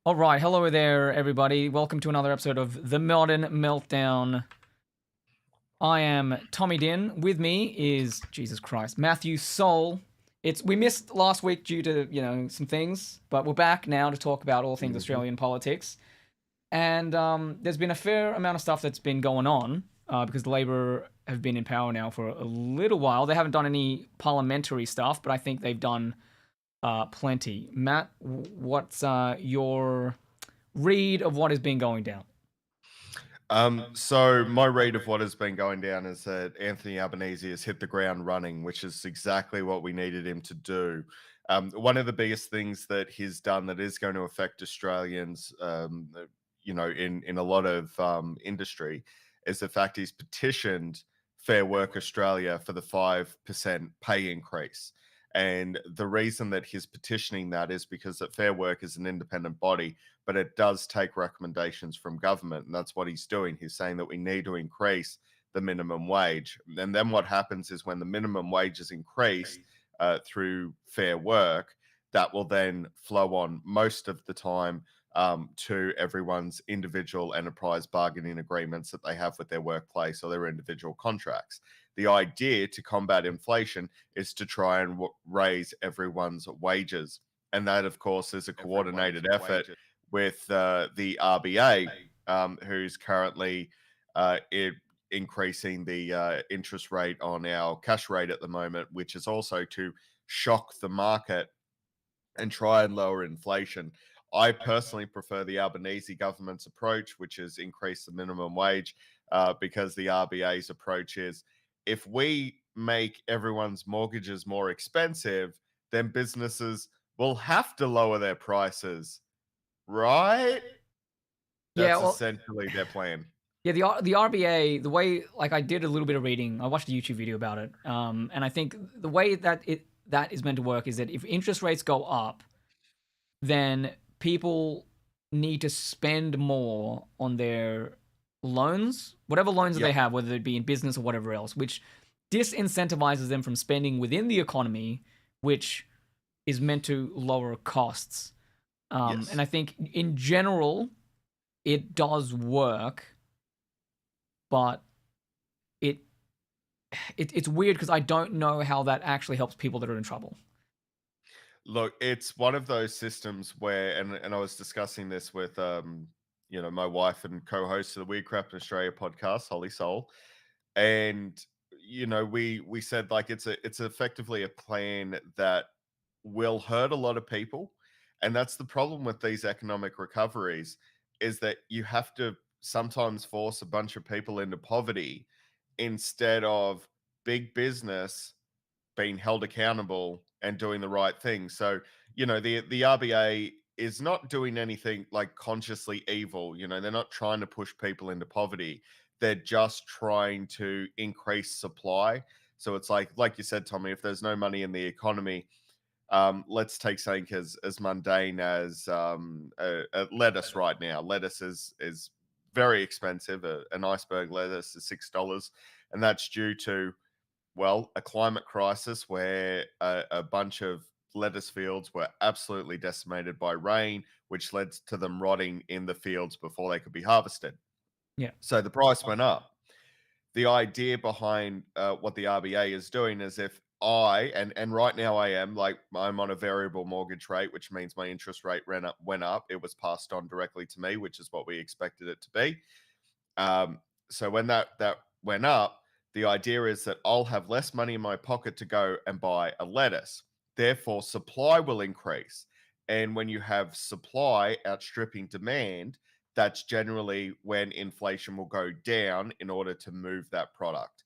All right, hello there, everybody. Welcome to another episode of The Modern Meltdown. I am Tommy Din. With me is Jesus Christ, Matthew Soul. We missed last week due to some things, but we're back now to talk about all things hmm Australian politics. And there's been a fair amount of stuff that's been going on because Labor have been in power now for a little while. They haven't done any parliamentary stuff, but I think they've done plenty. Matt, what's your read of what has been going down? So my read of what has been going down is that Anthony Albanese has hit the ground running, which is exactly what we needed him to do. One of the biggest things that he's done that is going to affect Australians, in a lot of industry, is the fact he's petitioned Fair Work Australia for the 5% pay increase. And the reason that he's petitioning that is because that Fair Work is an independent body, but it does take recommendations from government. And that's what he's doing. He's saying that we need to increase the minimum wage. And then what happens is when the minimum wage is increased through Fair Work, that will then flow on most of the time to everyone's individual enterprise bargaining agreements that they have with their workplace or their individual contracts. The idea to combat inflation is to try and raise everyone's wages. And that, of course, is a coordinated effort with the RBA, who's currently increasing the interest rate on our cash rate at the moment, which is also to shock the market and try and lower inflation. I personally prefer the Albanese government's approach, which is increase the minimum wage, because the RBA's approach is if we make everyone's mortgages more expensive, then businesses will have to lower their prices, right? Yeah, That's well, essentially their plan. yeah, the RBA, the way like I did a little bit of reading, I watched a YouTube video about it, and I think the way that is meant to work is that if interest rates go up, then people need to spend more on their loans, whatever loans that they Yep. have, whether it be in business or whatever else, which disincentivizes them from spending within the economy, which is meant to lower costs. And Yes. I think in general, it does work, but it, it's weird because I don't know how that actually helps people that are in trouble. Look, it's one of those systems where, and I was discussing this with, my wife and co-host of the Weird Crap in Australia podcast, Holly Soul, and we said like it's effectively a plan that will hurt a lot of people, and that's the problem with these economic recoveries is that you have to sometimes force a bunch of people into poverty instead of big business being held accountable and doing the right thing. So, the RBA is not doing anything like consciously evil. They're not trying to push people into poverty. They're just trying to increase supply. So it's like you said, Tommy, if there's no money in the economy, let's take something as mundane as lettuce right now. Lettuce is very expensive. An iceberg lettuce is $6, and that's due to a climate crisis where a bunch of lettuce fields were absolutely decimated by rain, which led to them rotting in the fields before they could be harvested. Yeah. So the price went up. The idea behind what the RBA is doing is if and right now I'm on a variable mortgage rate, which means my interest rate went up. It was passed on directly to me, which is what we expected it to be. So when that went up, the idea is that I'll have less money in my pocket to go and buy a lettuce. Therefore, supply will increase. And when you have supply outstripping demand, that's generally when inflation will go down in order to move that product.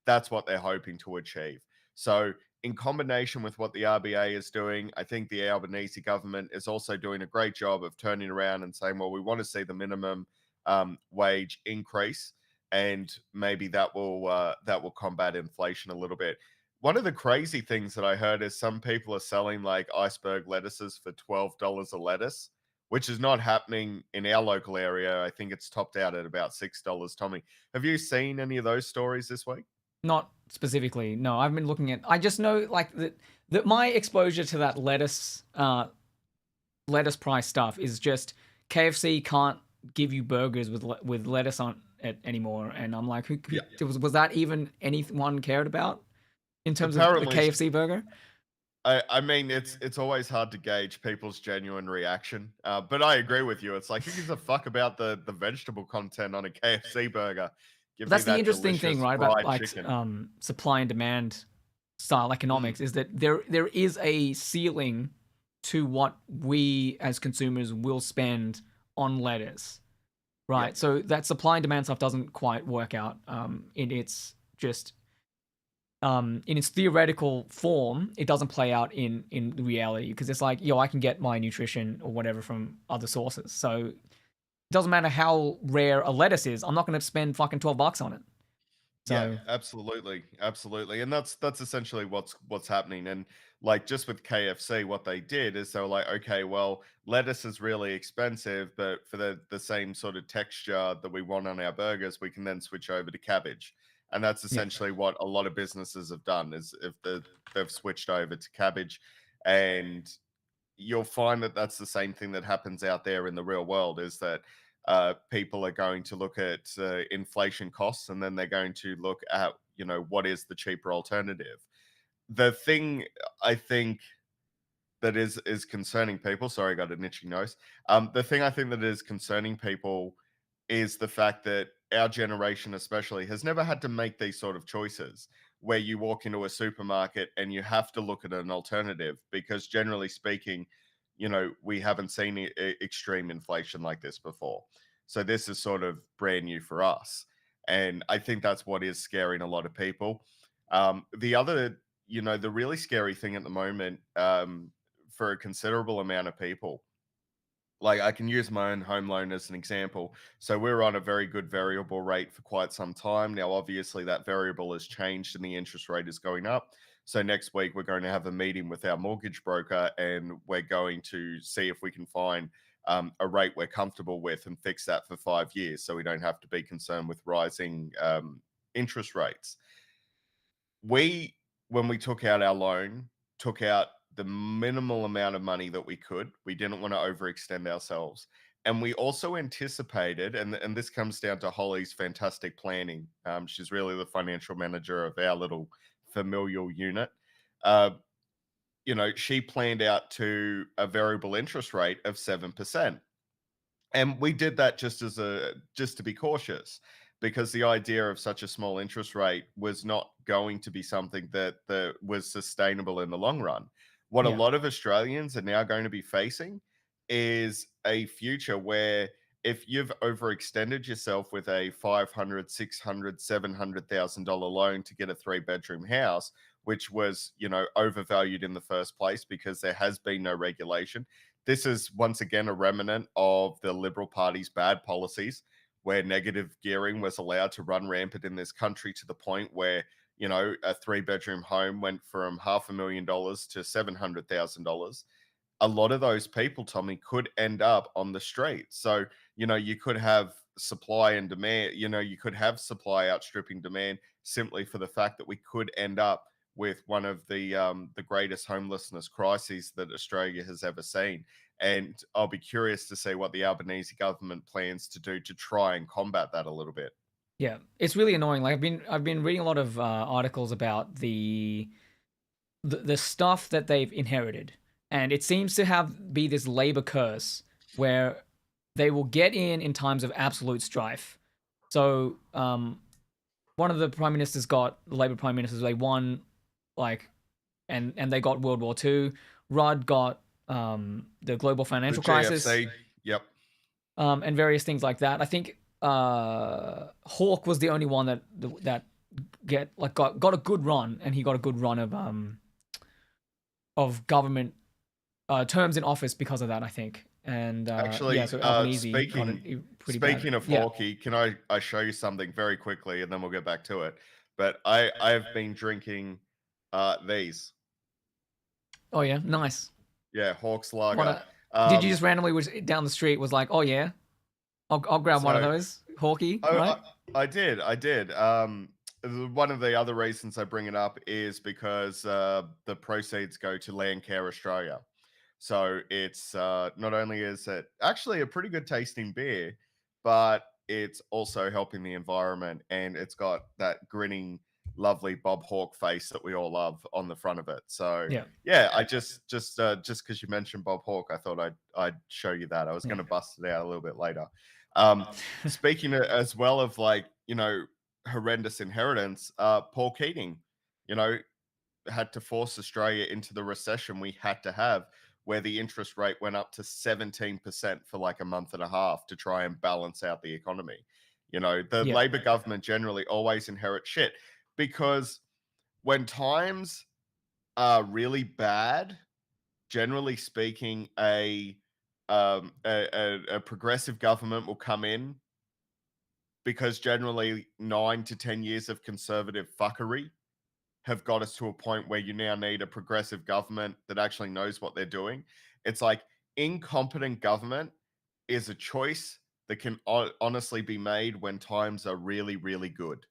That's what they're hoping to achieve. So, in combination with what the RBA is doing, I think the Albanese government is also doing a great job of turning around and saying, well, we want to see the minimum wage increase, and maybe that will combat inflation a little bit. One of the crazy things that I heard is some people are selling like iceberg lettuces for $12 a lettuce, which is not happening in our local area. I think it's topped out at about $6. Tommy, have you seen any of those stories this week? Not specifically. No, I've been looking at. I just know like that my exposure to that lettuce lettuce price stuff is just KFC can't give you burgers with lettuce on it anymore, and I'm like, Yeah. was that even anyone cared about in terms of the Apparently, KFC burger? I mean, it's always hard to gauge people's genuine reaction, but I agree with you. It's like, who gives a fuck about the vegetable content on a KFC burger? Give But me that's the that interesting thing, delicious right? About fried like chicken. supply and demand style Mm, economics is that there is a ceiling to what we as consumers will spend on lettuce, yeah, right? So that supply and demand stuff doesn't quite work out in its just in its theoretical form. It doesn't play out in reality because it's like, yo, I can get my nutrition or whatever from other sources. So it doesn't matter how rare a lettuce is. I'm not going to spend fucking $12 on it. yeah, So absolutely, absolutely, and that's essentially what's happening. And like just with KFC, what they did is they were like, okay, well, lettuce is really expensive, but for the same sort of texture that we want on our burgers, we can then switch over to cabbage. And that's yeah, essentially what a lot of businesses have done is if they've switched over to cabbage. And you'll find that that's the same thing that happens out there in the real world is that people are going to look at inflation costs, and then they're going to look at, what is the cheaper alternative. The thing I think that is concerning people, sorry, I got an itchy nose. The thing I think that is concerning people is the fact that our generation especially has never had to make these sort of choices where you walk into a supermarket and you have to look at an alternative, because generally speaking, we haven't seen extreme inflation like this before. So this is sort of brand new for us. And I think that's what is scaring a lot of people. The other, the really scary thing at the moment, for a considerable amount of people, like I can use my own home loan as an example. So we're on a very good variable rate for quite some time. Now, obviously, that variable has changed and the interest rate is going up. So next week, we're going to have a meeting with our mortgage broker and we're going to see if we can find a rate we're comfortable with and fix that for 5 years so we don't have to be concerned with rising interest rates. We, when we took out our loan, took out the minimal amount of money that we could. We didn't want to overextend ourselves. And we also anticipated, and this comes down to Holly's fantastic planning. She's really the financial manager of our little familial unit. Uh, she planned out to a variable interest rate of 7%. And we did that just to be cautious, because the idea of such a small interest rate was not going to be something that was sustainable in the long run. What a yeah, lot of Australians are now going to be facing is a future where if you've overextended yourself with a 500, 600, $700,000 loan to get a three-bedroom house, which was, overvalued in the first place because there has been no regulation. This is once again a remnant of the Liberal Party's bad policies, where negative gearing was allowed to run rampant in this country to the point where, a three-bedroom home went from $500,000 to $700,000. A lot of those people, Tommy, could end up on the street. So, you could have supply and demand, you could have supply outstripping demand simply for the fact that we could end up with one of the greatest homelessness crises that Australia has ever seen. And I'll be curious to see what the Albanese government plans to do to try and combat that a little bit. yeah. It's really annoying. Like I've been reading a lot of articles about the stuff that they've inherited, and it seems to have be this labor curse where they will get in times of absolute strife. So one of the prime ministers got the Labor prime ministers. They won like and they got World War II. Rudd got the global The financial crisis, GFC, yep. and various things like that. I think Hawke was the only one that got a good run, and he got a good run of government terms in office because of that. I think, and yeah, Actually, so Albanese got speaking it pretty bad. speaking of Yeah. hockey, can I show you something very quickly and then we'll get back to it. But I have been drinking these. Oh yeah, nice. Yeah, Hawks What Lager. a did you Um just randomly was down the street was like, oh yeah, I'll grab one of so those. Hawkey, oh right? I did. I did. One of the other reasons I bring it up is because the proceeds go to Landcare Australia, So it's not only is it actually a pretty good tasting beer, but it's also helping the environment, and it's got that grinning, lovely Bob Hawke face that we all love on the front of it. So Yeah. yeah, I just because you mentioned Bob Hawke, I thought I'd show you that. I was going Yeah. to bust it out a little bit later. Um, speaking as well of like horrendous inheritance, Paul Keating, you know, had to force Australia into the recession we had to have, where the interest rate went up to 17% for like a month and a half to try and balance out the economy. The Yeah. Labor government generally always inherit shit because when times are really bad, generally speaking, a progressive government will come in because generally 9 to 10 years of conservative fuckery have got us to a point where you now need a progressive government that actually knows what they're doing. It's like incompetent government is a choice that can honestly be made when times are really, really good.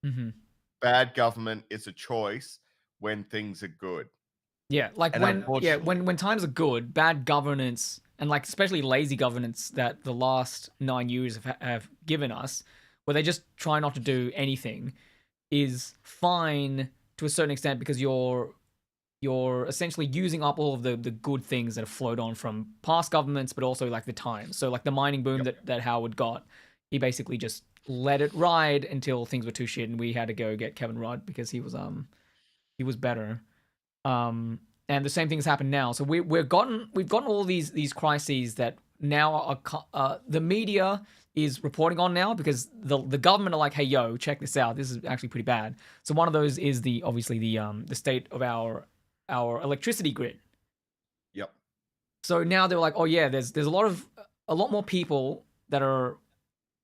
Hmm. Bad government is a choice when things are good. Yeah, like And unfortunately, when times are good, bad governance and like especially lazy governance that the last 9 years have given us, where they just try not to do anything, is fine to a certain extent because you're essentially using up all of the good things that have flowed on from past governments, but also like the times. So like the mining boom yep, that Howard got, he basically just let it ride until things were too shit, and we had to go get Kevin Rudd because he was better. And the same thing has happened now. So we've gotten all these crises that now the media is reporting on now because the government are like, hey yo, check this out. This is actually pretty bad. So one of those is obviously the state of our electricity grid. yep, So now they're like, oh yeah, there's a lot more people that are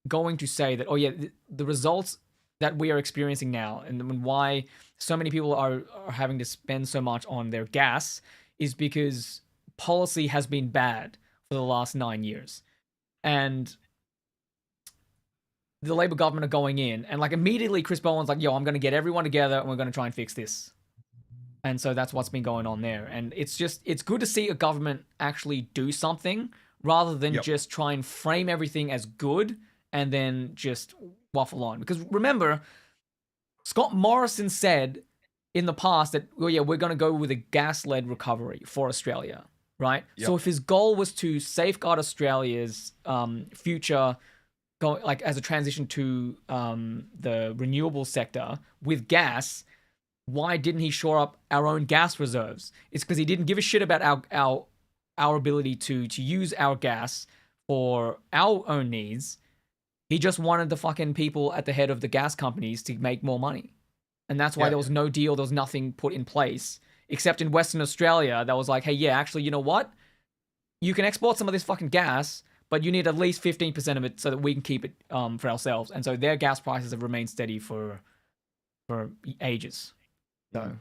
going to say that, oh yeah, the results that we are experiencing now and why so many people are having to spend so much on their gas is because policy has been bad for the last 9 years. And the Labour government are going in and like immediately Chris Bowen's like, yo, I'm going to get everyone together and we're going to try and fix this. And so that's what's been going on there. And it's good to see a government actually do something rather than yep, just try and frame everything as good and then just waffle on. Because remember, Scott Morrison said in the past that, well, yeah, we're going to go with a gas led recovery for Australia, right? So yep, if his goal was to safeguard Australia's future, going like as a transition to the renewable sector with gas, why didn't he shore up our own gas reserves? It's because he didn't give a shit about our ability to use our gas for our own needs. He just wanted the fucking people at the head of the gas companies to make more money. And that's why yeah. there was no deal, there was nothing put in place. Except in Western Australia, that was like, hey, yeah, actually, you know what? You can export some of this fucking gas, but you need at least 15% of it so that we can keep it for ourselves. And so their gas prices have remained steady for ages. So,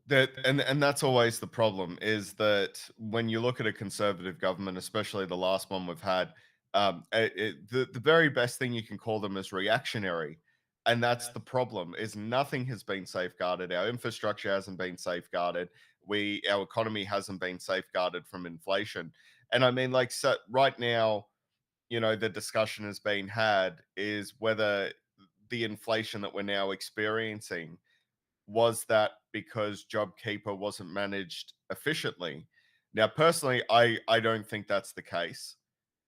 Mm. And that's always the problem is that when you look at a conservative government, especially the last one we've had, the very best thing you can call them is reactionary, and that's the problem. Is nothing has been safeguarded. Our infrastructure hasn't been safeguarded. Our economy hasn't been safeguarded from inflation. And I mean, like, so right now, the discussion has been had is whether the inflation that we're now experiencing was that because JobKeeper wasn't managed efficiently. Now, personally, I don't think that's the case,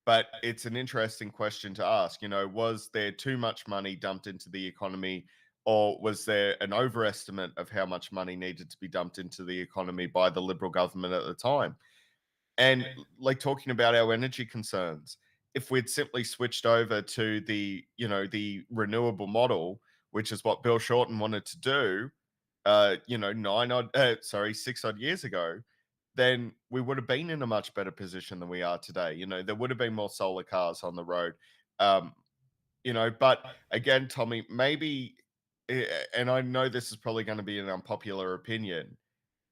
but it's an interesting question to ask. Was there too much money dumped into the economy, or was there an overestimate of how much money needed to be dumped into the economy by the Liberal government at the time? And like talking about our energy concerns, if we'd simply switched over to the renewable model, which is what Bill Shorten wanted to do, 6 odd years ago, then we would have been in a much better position than we are today. There would have been more solar cars on the road. Um, but again, Tommy, maybe, and I know this is probably going to be an unpopular opinion,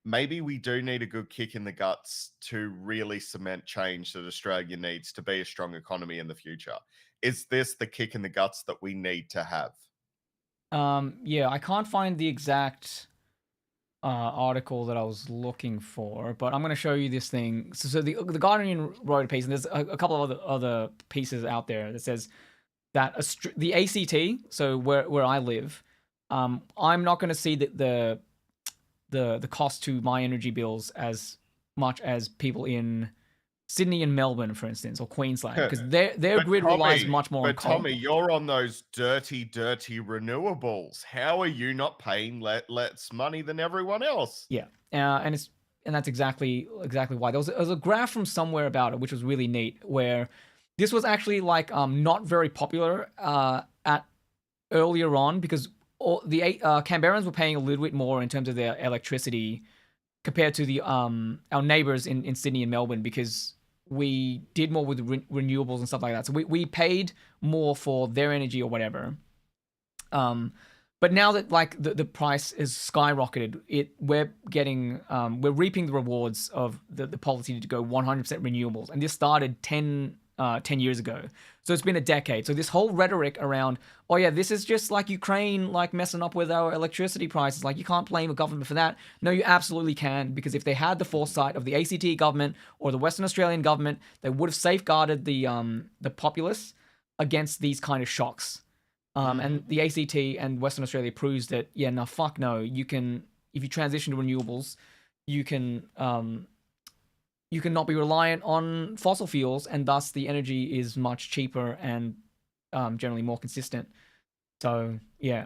maybe we do need a good kick in the guts to really cement change that Australia needs to be a strong economy in the future. Is this the kick in the guts that we need to have? yeah, I can't find the exact article that I was looking for, but I'm going to show you this thing. So the Guardian wrote a piece, and there's a couple of other pieces out there that says that the ACT, so where I live, I'm not going to see the cost to my energy bills as much as people in Sydney and Melbourne, for instance, or Queensland, because their grid relies much more on coal. Tommy, you're on those dirty renewables. How are you not paying less money than everyone else? Yeah, and that's exactly why. There was a graph from somewhere about it, which was really neat, where this was actually like not very popular at earlier on, because the Canberrans were paying a little bit more in terms of their electricity compared to the our neighbors in Sydney and Melbourne, because we did more with renewables and stuff like that. So we paid more for their energy or whatever. But now that like the price is skyrocketed, we're reaping the rewards of the policy to go 100% renewables, and this started 10 years ago. So it's been a decade. So this whole rhetoric around, oh yeah, this is just like Ukraine, like messing up with our electricity prices. Like, you can't blame a government for that. No, you absolutely can, because if they had the foresight of the ACT government or the Western Australian government, they would have safeguarded the populace against these kind of shocks. And the ACT and Western Australia proves that, yeah, no, fuck no. You can, if you transition to renewables, you can not be reliant on fossil fuels, and thus the energy is much cheaper and generally more consistent. So, yeah.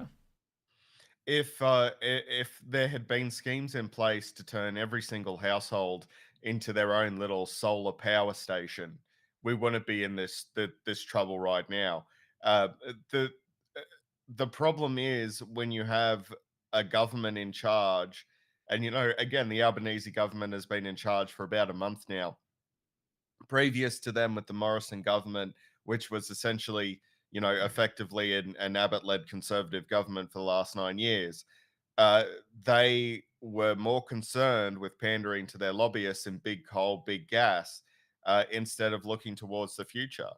If there had been schemes in place to turn every single household into their own little solar power station, we wouldn't be in this trouble right now. The the problem is when you have a government in charge, and again, the Albanese government has been in charge for about a month now. Previous to them with the Morrison government, which was essentially, effectively an Abbott-led conservative government for the last 9 years, uh, they were more concerned with pandering to their lobbyists in big coal, big gas, instead of looking towards the future.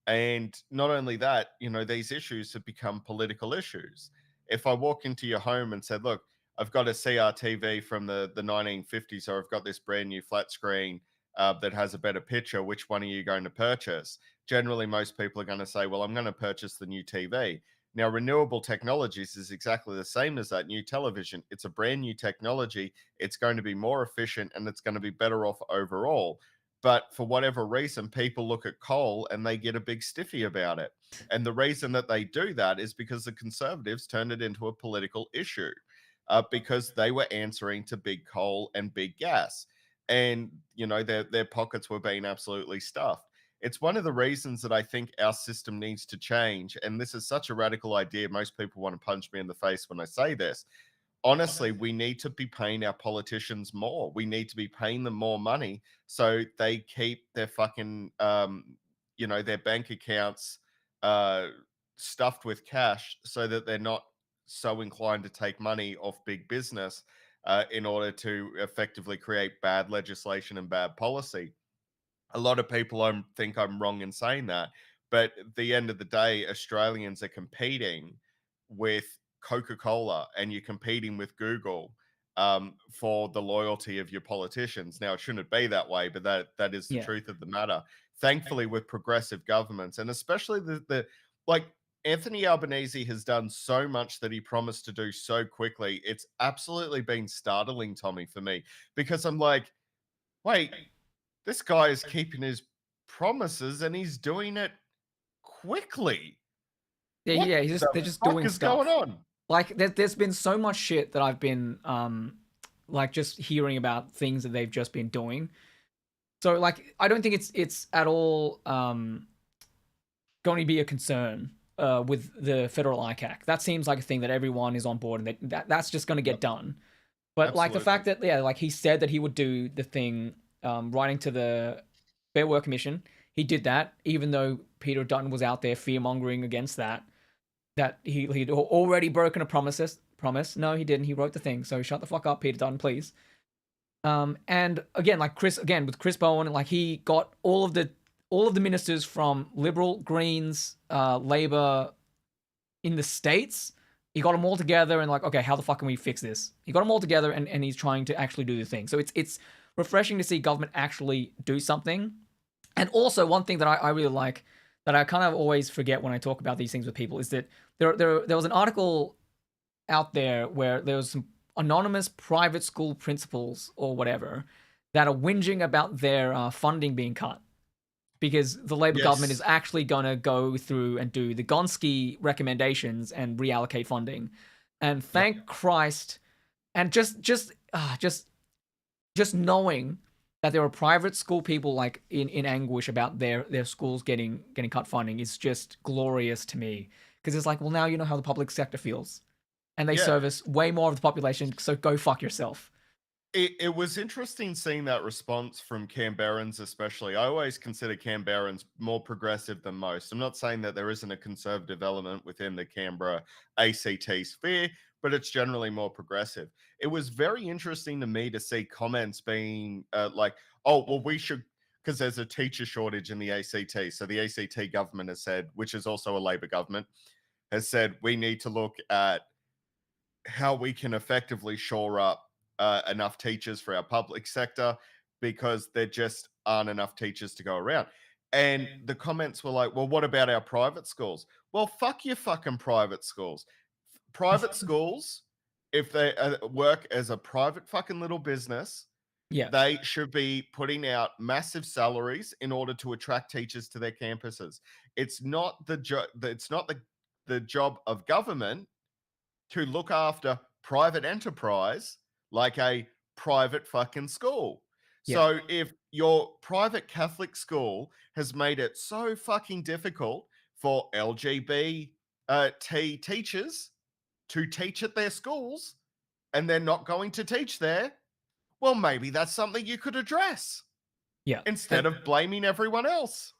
And not only that, these issues have become political issues. If I walk into your home and said, look, I've got a CRTV from the 1950s, or I've got this brand new flat screen that has a better picture, which one are you going to purchase? Generally, most people are going to say, well, I'm going to purchase the new TV. Now, renewable technologies is exactly the same as that new television. It's a brand new technology. It's going to be more efficient, and it's going to be better off overall. But for whatever reason, people look at coal and they get a big stiffy about it. And the reason that they do that is because the Conservatives turned it into a political issue, because they were answering to big coal and big gas. And, their pockets were being absolutely stuffed. It's one of the reasons that I think our system needs to change. And this is such a radical idea. Most people want to punch me in the face when I say this. Honestly, we need to be paying our politicians more. We need to be paying them more money so they keep their fucking, their bank accounts stuffed with cash, so that they're not so inclined to take money off big business in order to effectively create bad legislation and bad policy. A lot of people think I'm wrong in saying that, but at the end of the day, Australians are competing with Coca-Cola, and you're competing with Google for the loyalty of your politicians. Now, it shouldn't be that way, but that is the Yeah. truth of the matter. Thankfully, with progressive governments, and especially the like, Anthony Albanese has done so much that he promised to do so quickly. It's absolutely been startling, Tommy, for me, because I'm like, wait, this guy is keeping his promises and he's doing it quickly. Yeah, What yeah, the they're just fuck doing is going stuff. on? Like, there's been so much shit that I've been like just hearing about things that they've just been doing. So like, I don't think it's at all going to be a concern with the federal ICAC. That seems like a thing that everyone is on board, and that's just going to get done. But like the Absolutely. fact that, yeah, like he said that he would do the thing, writing to the Fair Work Commission. He did that, even though Peter Dutton was out there fear mongering against that. That he'd already broken a promise. No, he didn't. He wrote the thing. So shut the fuck up, Peter Dutton, please. And again, like with Chris Bowen, like he got all of the ministers from Liberal, Greens, Labor in the States He got them all together and like, okay, how the fuck can we fix this? He got them all together and he's trying to actually do the thing. So it's refreshing to see government actually do something. And also one thing that I really like that I kind of always forget when I talk about these things with people is that there was an article out there where there was some anonymous private school principals or whatever that are whinging about their funding being cut because the Labour government is Yes. actually going to go through and do the Gonski recommendations and reallocate funding. And Yep. thank Christ, and just knowing that there are private school people like in anguish about their schools getting cut funding is just glorious to me because it's like, well, now you know how the public sector feels, and they Yeah. service way more of the population. So go fuck yourself. It was interesting seeing that response from Canberrans, especially. I always consider Canberrans more progressive than most. I'm not saying that there isn't a conservative element within the Canberra ACT sphere, but it's generally more progressive. It was very interesting to me to see comments being like, oh, well, we should, because there's a teacher shortage in the ACT. So the ACT government has said, which is also a Labor government, has said we need to look at how we can effectively shore up enough teachers for our public sector because there just aren't enough teachers to go around. And the comments were like, well, what about our private schools? Well, fuck your fucking private schools. Private schools, if they work as a private fucking little business, Yeah, they should be putting out massive salaries in order to attract teachers to their campuses. It's not the job of government to look after private enterprise like a private fucking school. yeah, So if your private Catholic school has made it so fucking difficult for LGBT teachers to teach at their schools and they're not going to teach there, well, maybe that's something you could address yeah. instead And of blaming everyone else.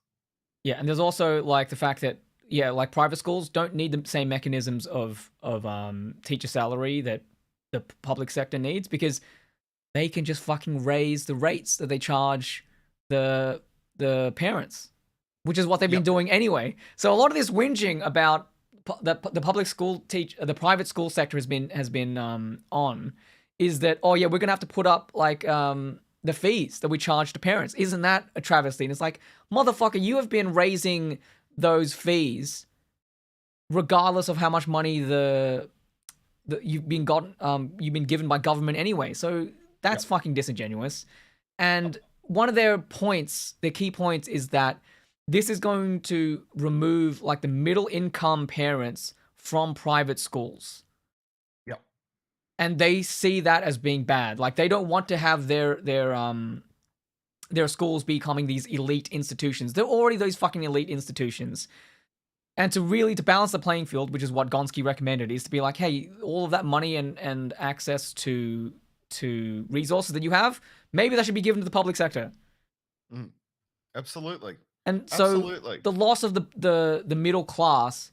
yeah, and there's also like the fact that yeah, like private schools don't need the same mechanisms of teacher salary that the public sector needs because they can just fucking raise the rates that they charge the parents, which is what they've been Yep. doing anyway. So a lot of this whinging about the public school the private school sector has been on is that, oh yeah, we're gonna have to put up like the fees that we charge to parents. Isn't that a travesty? And it's like, motherfucker, you have been raising those fees regardless of how much money you've been given by government anyway. So that's Yep. fucking disingenuous. And one of their key points is that this is going to remove like the middle income parents from private schools. Yep. And they see that as being bad. Like they don't want to have their schools becoming these elite institutions. They're already those fucking elite institutions. And to balance the playing field, which is what Gonski recommended, is to be like, hey, all of that money and access to resources that you have, maybe that should be given to the public sector. Mm. Absolutely. And so Absolutely. the loss of the middle class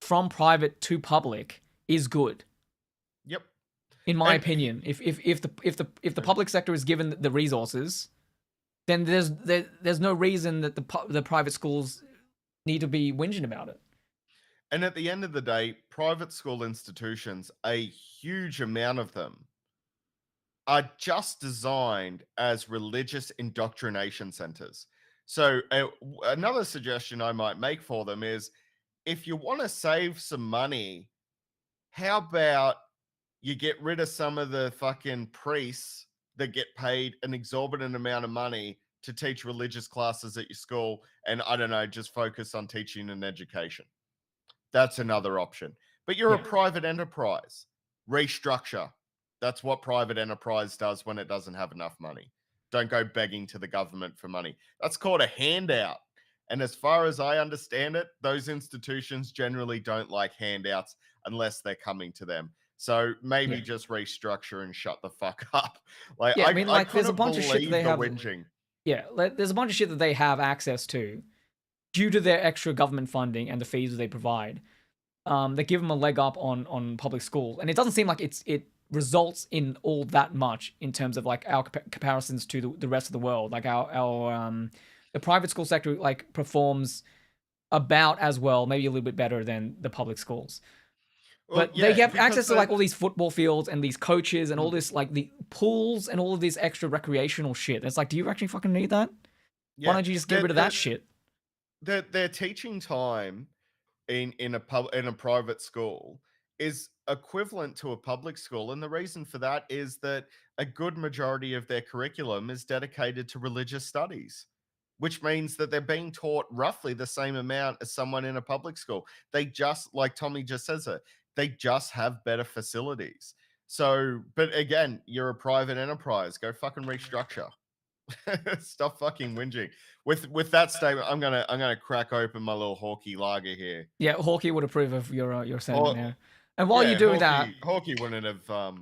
from private to public is good, Yep. in my And opinion. If the public sector is given the resources, then there's no reason that the private schools need to be whinging about it. And at the end of the day, private school institutions, a huge amount of them, are just designed as religious indoctrination centers. So, another suggestion I might make for them is if you want to save some money, how about you get rid of some of the fucking priests that get paid an exorbitant amount of money to teach religious classes at your school and I don't know, just focus on teaching and education? That's another option. But you're a Yeah, private enterprise. Restructure. That's what private enterprise does when it doesn't have enough money. Don't go begging to the government for money. That's called a handout. And as far as I understand it, those institutions generally don't like handouts unless they're coming to them. So maybe yeah, just restructure and shut the fuck up. Like yeah. I mean, I like, there's a couldn't bunch of shit that they believe the have. whinging. Yeah, like, there's a bunch of shit that they have access to due to their extra government funding and the fees that they provide. That give them a leg up on public schools, and it doesn't seem like it results in all that much in terms of like our comparisons to the rest of the world. Like our the private school sector like performs about as well, maybe a little bit better than the public schools. Well, But they yeah, have because access to like the all these football fields and these coaches and all mm, this like the pools and all of this extra recreational shit. It's like, do you actually fucking need that? Why yeah, don't you just get they're rid of that shit? their teaching time in a private school is equivalent to a public school, and the reason for that is that a good majority of their curriculum is dedicated to religious studies, which means that they're being taught roughly the same amount as someone in a public school. They just, like Tommy just says it, they just have better facilities. So, but again, you're a private enterprise, go fucking restructure. Stop fucking whinging. With that statement, I'm gonna crack open my little Hawkey lager here. Yeah, Hawkeye would approve of your sentiment Or here. And while you're yeah, doing that, Hawkey wouldn't have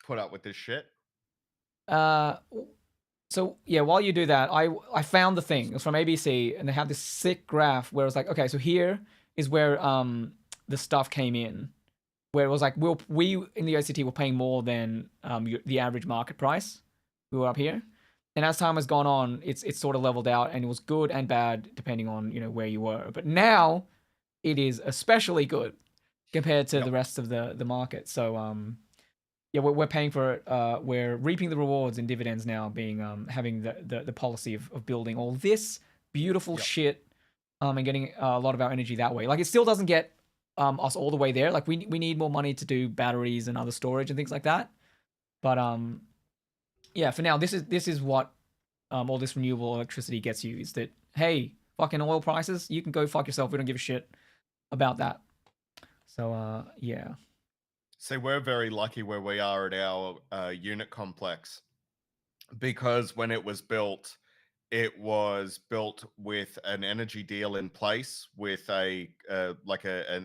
put up with this shit. uh, so yeah, while you do that, I found the thing. It was from ABC, and they had this sick graph where it was like, okay, so here is where the stuff came in, where it was like we in the OCT were paying more than the average market price. We were up here, and as time has gone on, it's sort of leveled out, and it was good and bad depending on where you were. But now it is especially good compared to the Yep. rest of the market. So yeah, we're paying for it. We're reaping the rewards in dividends now, being having the policy of building all this beautiful Yep. shit, and getting a lot of our energy that way. Like it still doesn't get us all the way there. Like we need more money to do batteries and other storage and things like that. But yeah, for now, this is what all this renewable electricity gets you. Is that, hey, fucking oil prices, you can go fuck yourself. We don't give a shit about that. So yeah. See, we're very lucky where we are at our unit complex, because when it was built with an energy deal in place with an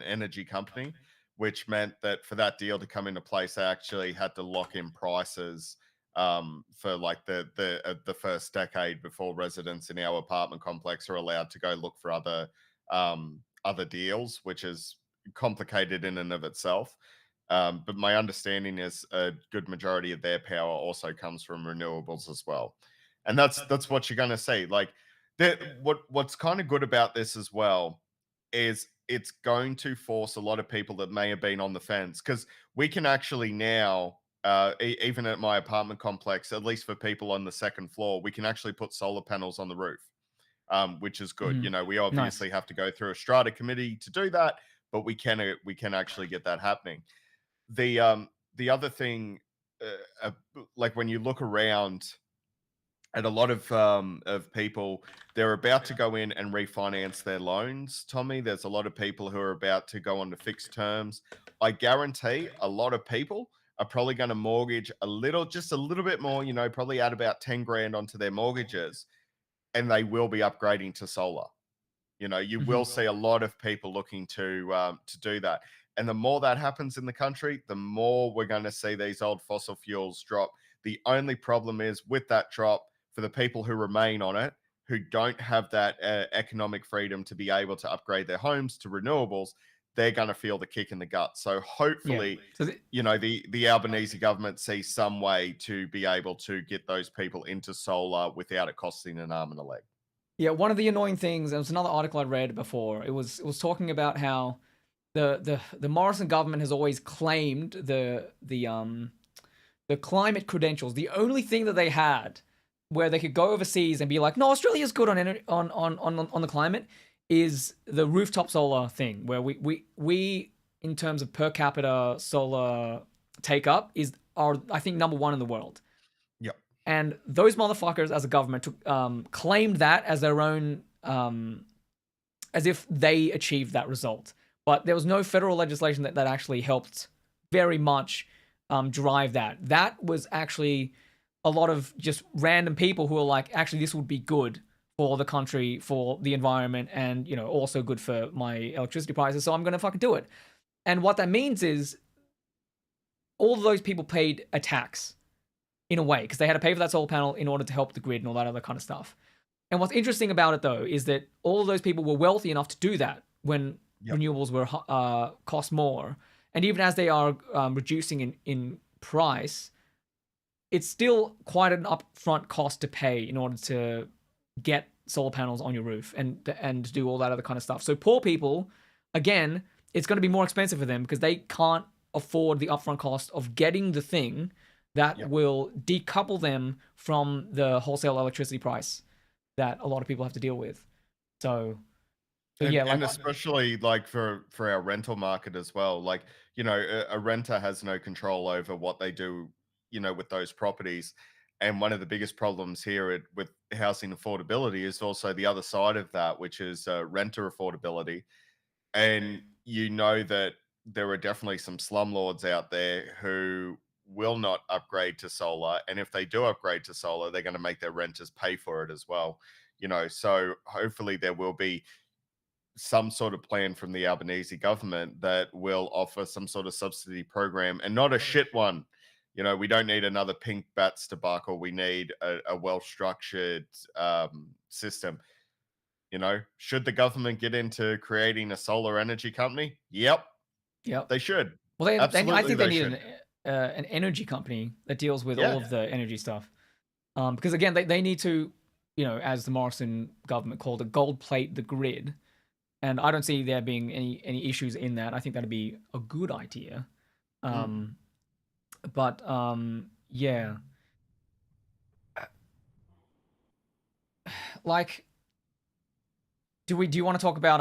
energy company, which meant that for that deal to come into place, they actually had to lock in prices for like the first decade before residents in our apartment complex are allowed to go look for other deals, which is complicated in and of itself. But my understanding is a good majority of their power also comes from renewables as well, and that's what you're going to see. Like, what's kind of good about this as well is it's going to force a lot of people that may have been on the fence, because we can actually now, even at my apartment complex, at least for people on the second floor, we can actually put solar panels on the roof, which is good. Mm-hmm. We Nice. obviously have to go through a strata committee to do that, but we can actually get that happening. The other thing, like when you look around at a lot of people, they're about to go in and refinance their loans. Tommy, there's a lot of people who are about to go on to fixed terms. I guarantee a lot of people are probably going to mortgage just a little bit more. Probably add about 10 grand onto their mortgages, and they will be upgrading to solar. You Mm-hmm. will see a lot of people looking to do that. And the more that happens in the country, the more we're going to see these old fossil fuels drop. The only problem is with that drop, for the people who remain on it, who don't have that economic freedom to be able to upgrade their homes to renewables, they're going to feel the kick in the gut. So Yeah. hopefully, So the Albanese government sees some way to be able to get those people into solar without it costing an arm and a leg. yeah, one of the annoying things, and it was another article I read before. It was talking about how the Morrison government has always claimed the climate credentials. The only thing that they had where they could go overseas and be like, no, Australia's good on the climate, is the rooftop solar thing, where we in terms of per capita solar take up are I think number one in the world. Yep. And those motherfuckers, as a government, claimed that as their own, as if they achieved that result. But there was no federal legislation that actually helped very much drive that. That was actually a lot of just random people who were like, actually, this would be good for the country, for the environment, and also good for my electricity prices. So I'm gonna fucking do it. And what that means is all of those people paid a tax in a way, because they had to pay for that solar panel in order to help the grid and all that other kind of stuff. And what's interesting about it, though, is that all of those people were wealthy enough to do that when Yep. renewables were cost more. And even as they are reducing in price, it's still quite an upfront cost to pay in order to get solar panels on your roof and do all that other kind of stuff. So poor people, again, it's going to be more expensive for them because they can't afford the upfront cost of getting the thing that Yep. will decouple them from the wholesale electricity price that a lot of people have to deal with. So And yeah, like especially like for our rental market as well. Like, you know, a renter has no control over what they do, you know, with those properties. And one of the biggest problems here with housing affordability is also the other side of that, which is renter affordability. And you know that there are definitely some slumlords out there who will not upgrade to solar. And if they do upgrade to solar, they're going to make their renters pay for it as well. You know, so hopefully there will be some sort of plan from the Albanese government that will offer some sort of subsidy program and not a shit one. You know, we don't need another pink bats debacle. We need a well structured system. You know, should the government get into creating a solar energy company? Yep, yep. they should. Well, I Absolutely, think they they need should. an energy company that deals with all Yeah. of the energy stuff. Because again, they need to, as the Morrison government called it, gold plate the grid. And I don't see there being any issues in that. I think that'd be a good idea. Mm. But yeah, like, do you want to talk about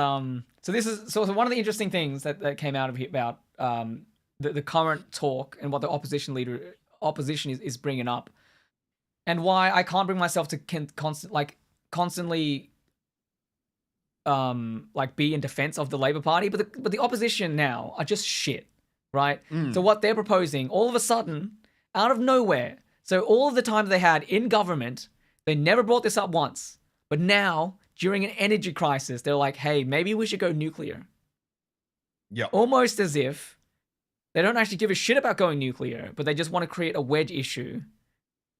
So this is so one of the interesting things that came out of here about the current talk and what the opposition is bringing up, and why I can't bring myself to constantly like be in defense of the Labour Party, but the opposition now are just shit, right? So Mm. what they're proposing, all of a sudden, out of nowhere, so all of the time they had in government, they never brought this up once, but now during an energy crisis, they're like, hey, maybe we should go nuclear, Yep. almost as if they don't actually give a shit about going nuclear, but they just want to create a wedge issue.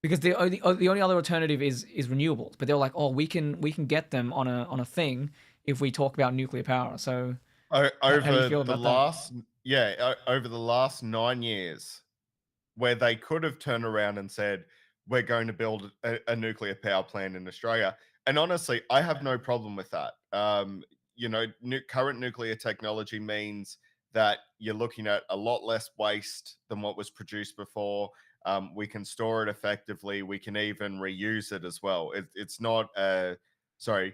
Because the only other alternative is renewables, but they're like, oh, we can get them on a thing if we talk about nuclear power. So how do you Over feel the about that? last, yeah, over the last 9 years, where they could have turned around and said, "We're going to build a nuclear power plant in Australia." And honestly, I have no problem with that. You know, current nuclear technology means that you're looking at a lot less waste than what was produced before. We can store it effectively. We can even reuse it as well. It's not sorry.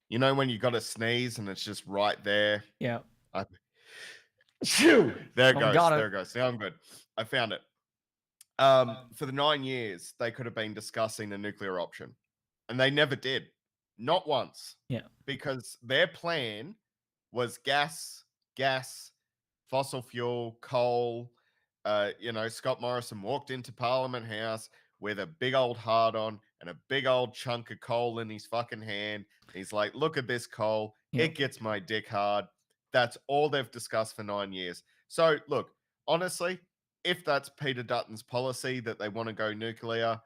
You know when you got to sneeze and it's just right there. Yeah. I, Phew! There it Oh, we goes. got There it. it goes. Now I'm good. I found it. For the 9 years, they could have been discussing a nuclear option, and they never did, not once, Yeah. because their plan was gas, fossil fuel, coal. You know, Scott Morrison walked into Parliament House with a big old hard on and a big old chunk of coal in his fucking hand. He's like, "Look at this coal. Yeah. It gets my dick hard." That's all they've discussed for 9 years. So, look, honestly, if that's Peter Dutton's policy that they want to go nuclear,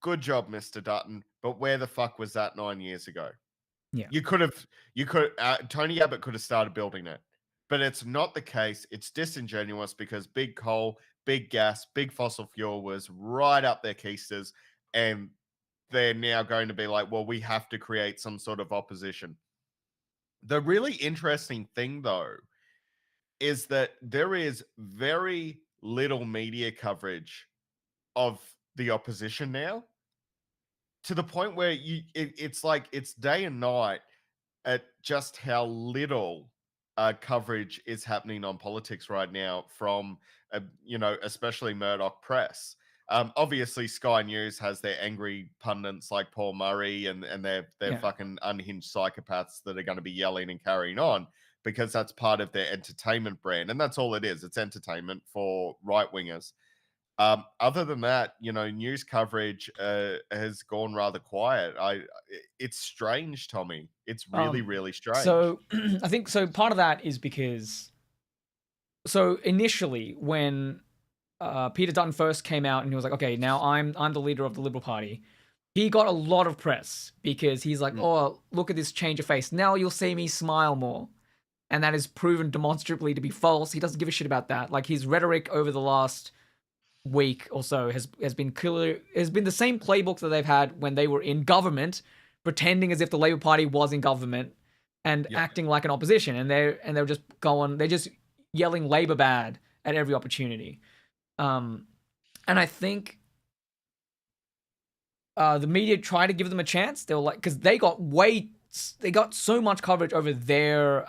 good job, Mr. Dutton. But where the fuck was that 9 years ago? Yeah. Tony Abbott could have started building it, but it's not the case. It's disingenuous because big coal, big gas, big fossil fuel was right up their keisters, and they're now going to be like, well, we have to create some sort of opposition. The really interesting thing, though, is that there is very little media coverage of the opposition now, to the point where it's like it's day and night at just how little coverage is happening on politics right now from you know, especially Murdoch press. Obviously Sky News has their angry pundits like Paul Murray and their Yeah. fucking unhinged psychopaths that are going to be yelling and carrying on, because that's part of their entertainment brand, and that's all it is. It's entertainment for right wingers. Other than that, you know, news coverage has gone rather quiet. It's strange, Tommy. It's really, Um. really strange. So I think so. Part of that is because initially when Peter Dutton first came out and he was like, okay, now I'm the leader of the Liberal Party. He got a lot of press because he's like, Mm. oh, look at this change of face. Now you'll see me smile more. And that is proven demonstrably to be false. He doesn't give a shit about that. Like his rhetoric over the last week or so has been clear, has been the same playbook that they've had when they were in government pretending as if the Labour Party was in government and Yep. acting like an opposition, and they're just they're just yelling Labour bad at every opportunity. Um, and I think the media tried to give them a chance. They were like, because they got so much coverage over their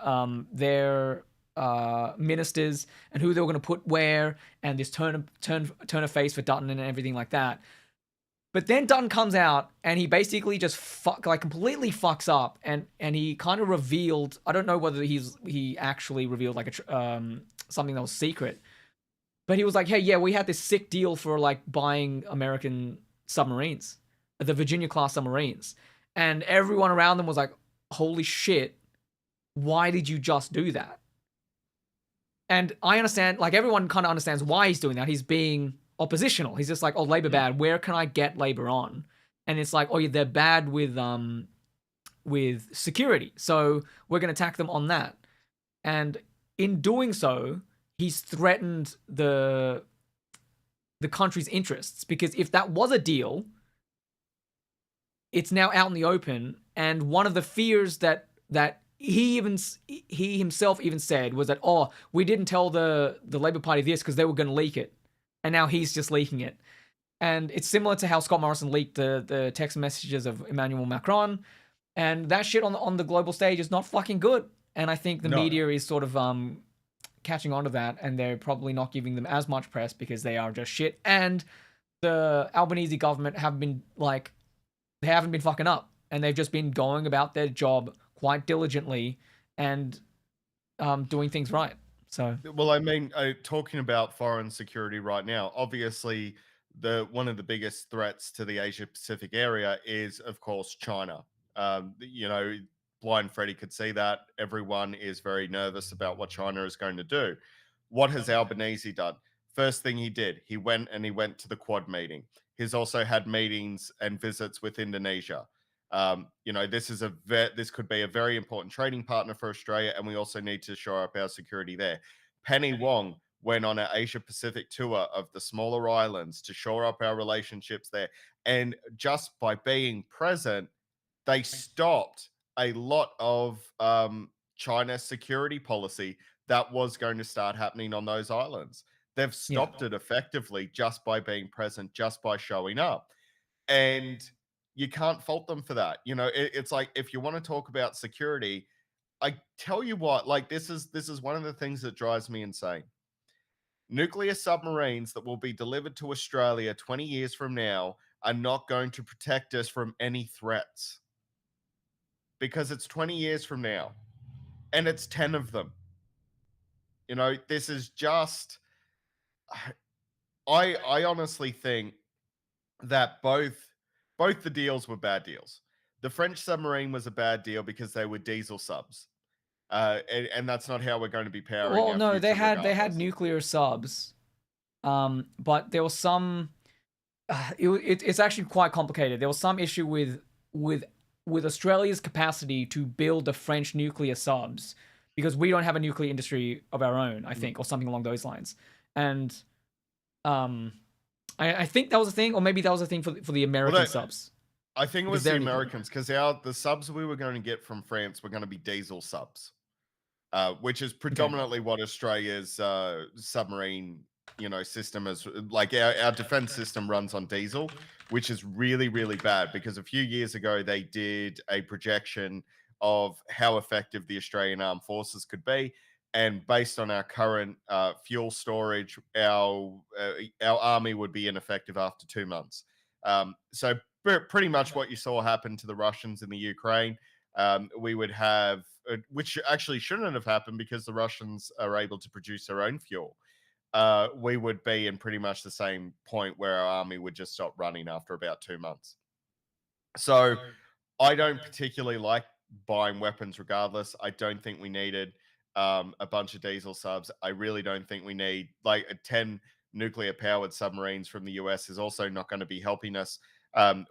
ministers and who they were going to put where, and this turn of face for Dutton and everything like that. But then Dutton comes out and he basically just completely fucks up, and he kind of revealed. I don't know whether he actually revealed like something that was secret, but he was like, "Hey, yeah, we had this sick deal for like buying American submarines, the Virginia class submarines," and everyone around them was like, "Holy shit, why did you just do that?" And I understand, like everyone kind of understands why he's doing that. He's being oppositional. He's just like, "Oh, Labor Mm. bad. Where can I get Labor on?" And it's like, "Oh, yeah, they're bad with security, so we're gonna attack them on that." And in doing so, he's threatened the country's interests, because if that was a deal, it's now out in the open. And one of the fears that he himself even said was that, oh, we didn't tell the Labour Party this because they were going to leak it, and now he's just leaking it. And it's similar to how Scott Morrison leaked the text messages of Emmanuel Macron, and that shit on the global stage is not fucking good. And I think the No. media is sort of catching on to that, and they're probably not giving them as much press because they are just shit. And the Albanese government have been like, they haven't been fucking up, and they've just been going about their job quite diligently and doing things right. So Well, I mean, talking about foreign security right now, obviously, the one of the biggest threats to the Asia Pacific area is, of course, China. You know, blind Freddy could see that. Everyone is very nervous about what China is going to do. What has Albanese done? First thing he went to the Quad meeting. He's also had meetings and visits with Indonesia. You know, this could be a very important trading partner for Australia, and we also need to shore up our security there. Penny Wong went on an Asia Pacific tour of the smaller islands to shore up our relationships there. And just by being present, they stopped a lot of China's security policy that was going to start happening on those islands. They've yeah, stopped it effectively just by being present, just by showing up. And you can't fault them for that. You know, it's like if you want to talk about security, I tell you what, like this is one of the things that drives me insane. Nuclear submarines that will be delivered to Australia 20 years from now are not going to protect us from any threats because it's 20 years from now and it's 10 of them. You know, this is just I honestly think that both the deals were bad deals. The French submarine was a bad deal because they were diesel subs. And that's not how we're going to be powering well, our no, future they had regardless. nuclear subs, but there was some. It's actually quite complicated. There was some issue with with Australia's capacity to build the French nuclear subs, because we don't have a nuclear industry of our own, I Mm. think, or something along those lines. And um, I think that was a thing, or maybe that was a thing for the Well, American subs, I think it because was the they're nuclear. Americans because the subs we were going to get from France were going to be diesel subs, which is Okay. predominantly what Australia's submarine, system is. Like our defense system runs on diesel, which is really, really bad because a few years ago they did a projection of how effective the Australian Armed Forces could be. And based on our current fuel storage, our army would be ineffective after 2 months. So pretty much what you saw happen to the Russians in the Ukraine. We would have, which actually shouldn't have happened because the Russians are able to produce their own fuel. We would be in pretty much the same point where our army would just stop running after about 2 months. So I don't particularly like buying weapons regardless. I don't think we needed a bunch of diesel subs. I really don't think we need like a 10 nuclear powered submarines from the US is also not going to be helping us.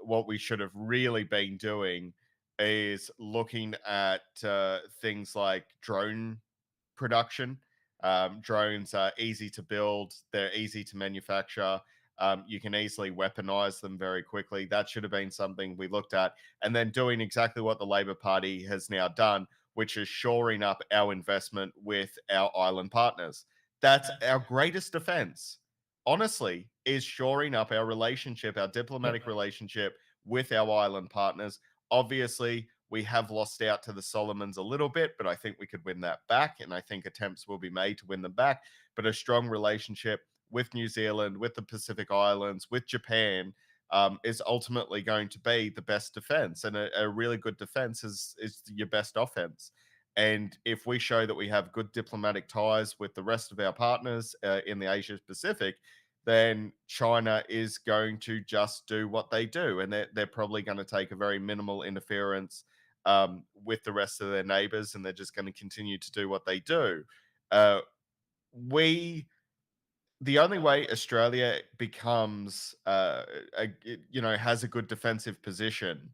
What we should have really been doing is looking at things like drone production. Drones are easy to build, they're easy to manufacture. You can easily weaponize them very quickly. That should have been something we looked at. And then doing exactly what the Labor Party has now done, which is shoring up our investment with our island partners. That's our greatest defense, honestly, is shoring up our relationship, our Yep. diplomatic relationship with our island partners. Obviously, we have lost out to the Solomons a little bit, but I think we could win that back. And I think attempts will be made to win them back. But a strong relationship with New Zealand, with the Pacific Islands, with Japan, is ultimately going to be the best defense. And a really good defense is your best offense. And if we show that we have good diplomatic ties with the rest of our partners in the Asia Pacific, then China is going to just do what they do. And they're probably going to take a very minimal interference with the rest of their neighbors, and they're just going to continue to do what they do. Uh, we the only way Australia becomes, has a good defensive position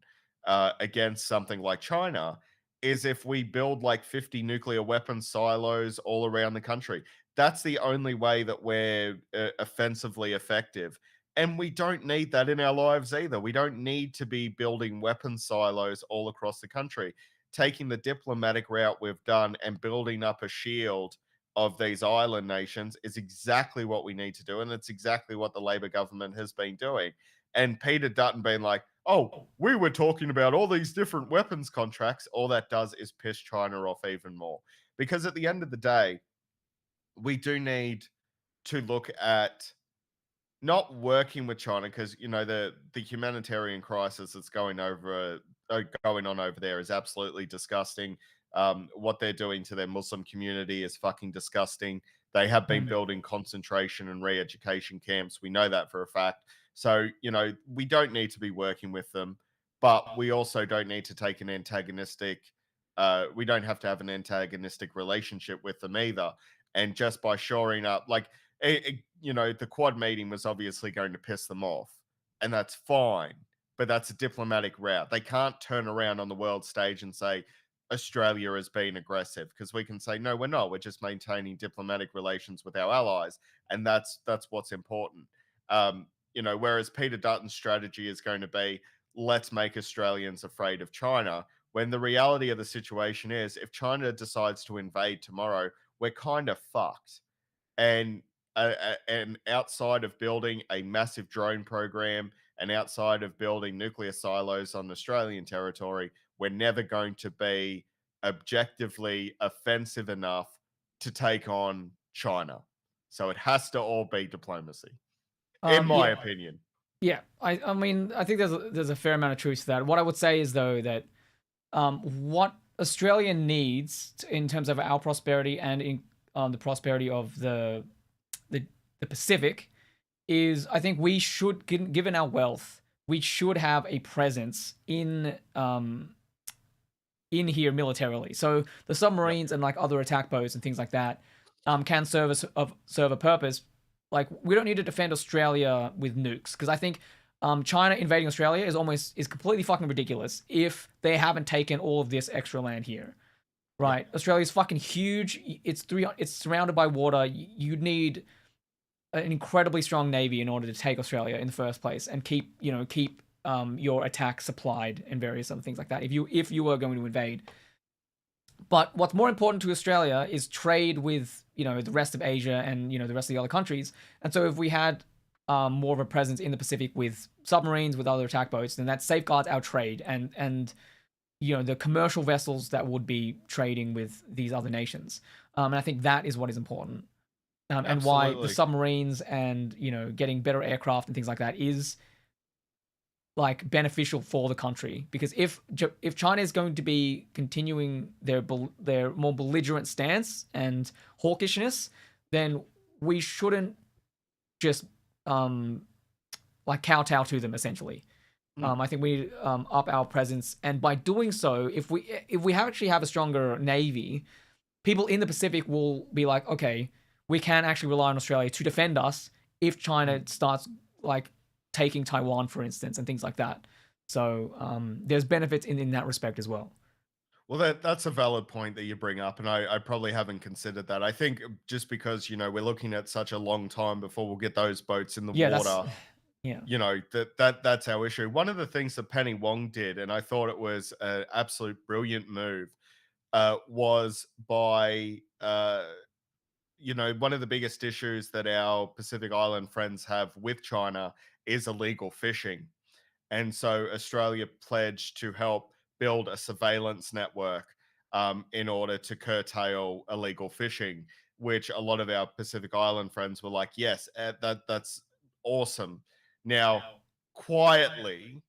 against something like China is if we build like 50 nuclear weapon silos all around the country. That's the only way that we're offensively effective. And we don't need that in our lives either. We don't need to be building weapon silos all across the country. Taking the diplomatic route we've done and building up a shield of these island nations is exactly what we need to do. And it's exactly what the Labor government has been doing. And Peter Dutton being like, oh, we were talking about all these different weapons contracts. All that does is piss China off even more. Because at the end of the day, we do need to look at not working with China because the humanitarian crisis that's going on over there is absolutely disgusting. What they're doing to their Muslim community is fucking disgusting. They have been building concentration and re-education camps. We know that for a fact. So we don't need to be working with them, but we also don't need to take an antagonistic. We don't have to have an antagonistic relationship with them either. And just by shoring up, like the quad meeting was obviously going to piss them off, and that's fine. But that's a diplomatic route. They can't turn around on the world stage and say Australia has been aggressive because we can say no, we're not. We're just maintaining diplomatic relations with our allies, and that's what's important. Whereas Peter Dutton's strategy is going to be let's make Australians afraid of China. When the reality of the situation is, if China decides to invade tomorrow, we're kind of fucked. And outside of building a massive drone program and outside of building nuclear silos on Australian territory, we're never going to be objectively offensive enough to take on China. So it has to all be diplomacy, in my Yeah. opinion. Yeah. I mean, I think there's a fair amount of truth to that. What I would say is though that what Australia needs in terms of our prosperity and in the prosperity of the Pacific is, I think we should, given our wealth, we should have a presence in here militarily. So the submarines and like other attack boats and things like that can serve a purpose. Like we don't need to defend Australia with nukes because I think China invading Australia is completely fucking ridiculous if they haven't taken all of this extra land here. Right? Yeah. Australia's fucking huge. It's surrounded by water. You need an incredibly strong navy in order to take Australia in the first place and keep your attack supplied and various other things like that. If you were going to invade, but what's more important to Australia is trade with the rest of Asia and the rest of the other countries. And so if we had more of a presence in the Pacific with submarines, with other attack boats, then that safeguards our trade and the commercial vessels that would be trading with these other nations. And I think that is what is important. And why the Absolutely. submarines and getting better aircraft and things like that is like beneficial for the country, because if China is going to be continuing their more belligerent stance and hawkishness, then we shouldn't just like kowtow to them essentially. I think we need to up our presence, and by doing so, if we actually have a stronger navy, people in the Pacific will be like, okay, we can actually rely on Australia to defend us if China starts like taking Taiwan, for instance, and things like that. So there's benefits in that respect as well. Well, that's a valid point that you bring up, and I probably haven't considered that. I think just because we're looking at such a long time before we'll get those boats in the Yeah, that's water, yeah. that's our issue. One of the things that Penny Wong did, and I thought it was an absolute brilliant move, was by one of the biggest issues that our Pacific Island friends have with China is illegal fishing. And so Australia pledged to help build a surveillance network in order to curtail illegal fishing, which a lot of our Pacific Island friends were like, yes, that's awesome. Now, quietly,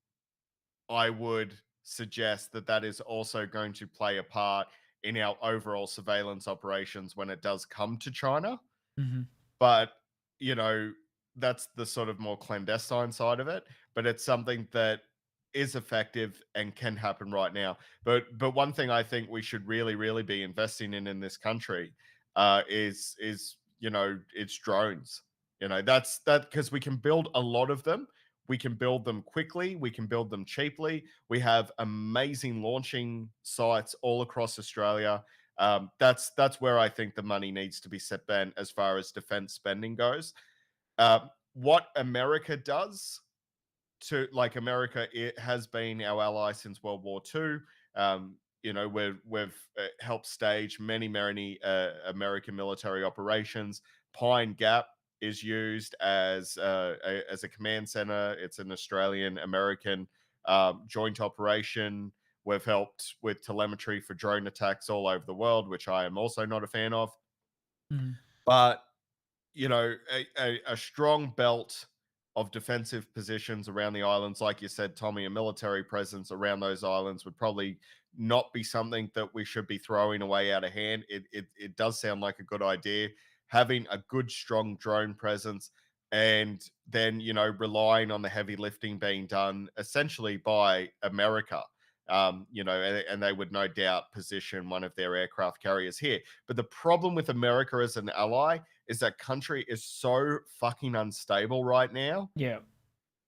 I would suggest that that is also going to play a part in our overall surveillance operations when it does come to China. Hmm. But, you know, that's the sort of more clandestine side of it, but it's something that is effective and can happen right now. But one thing I think we should really be investing in this country is it's drones. That's that because we can build a lot of them. We can build them quickly. We can build them cheaply. We have amazing launching sites all across Australia. That's where I think the money needs to be spent as far as defense spending goes. What America does to like America, it has been our ally since World War II. We've helped stage many American military operations. Pine Gap is used as a command center. It's an Australian American joint operation. We've helped with telemetry for drone attacks all over the world, which I am also not a fan of. Hmm. But a strong belt of defensive positions around the islands, like you said, Tommy, a military presence around those islands would probably not be something that we should be throwing away out of hand. It does sound like a good idea. Having a good, strong drone presence, and then relying on the heavy lifting being done essentially by America. And they would no doubt position one of their aircraft carriers here. But the problem with America as an ally is that country is so fucking unstable right now Yeah.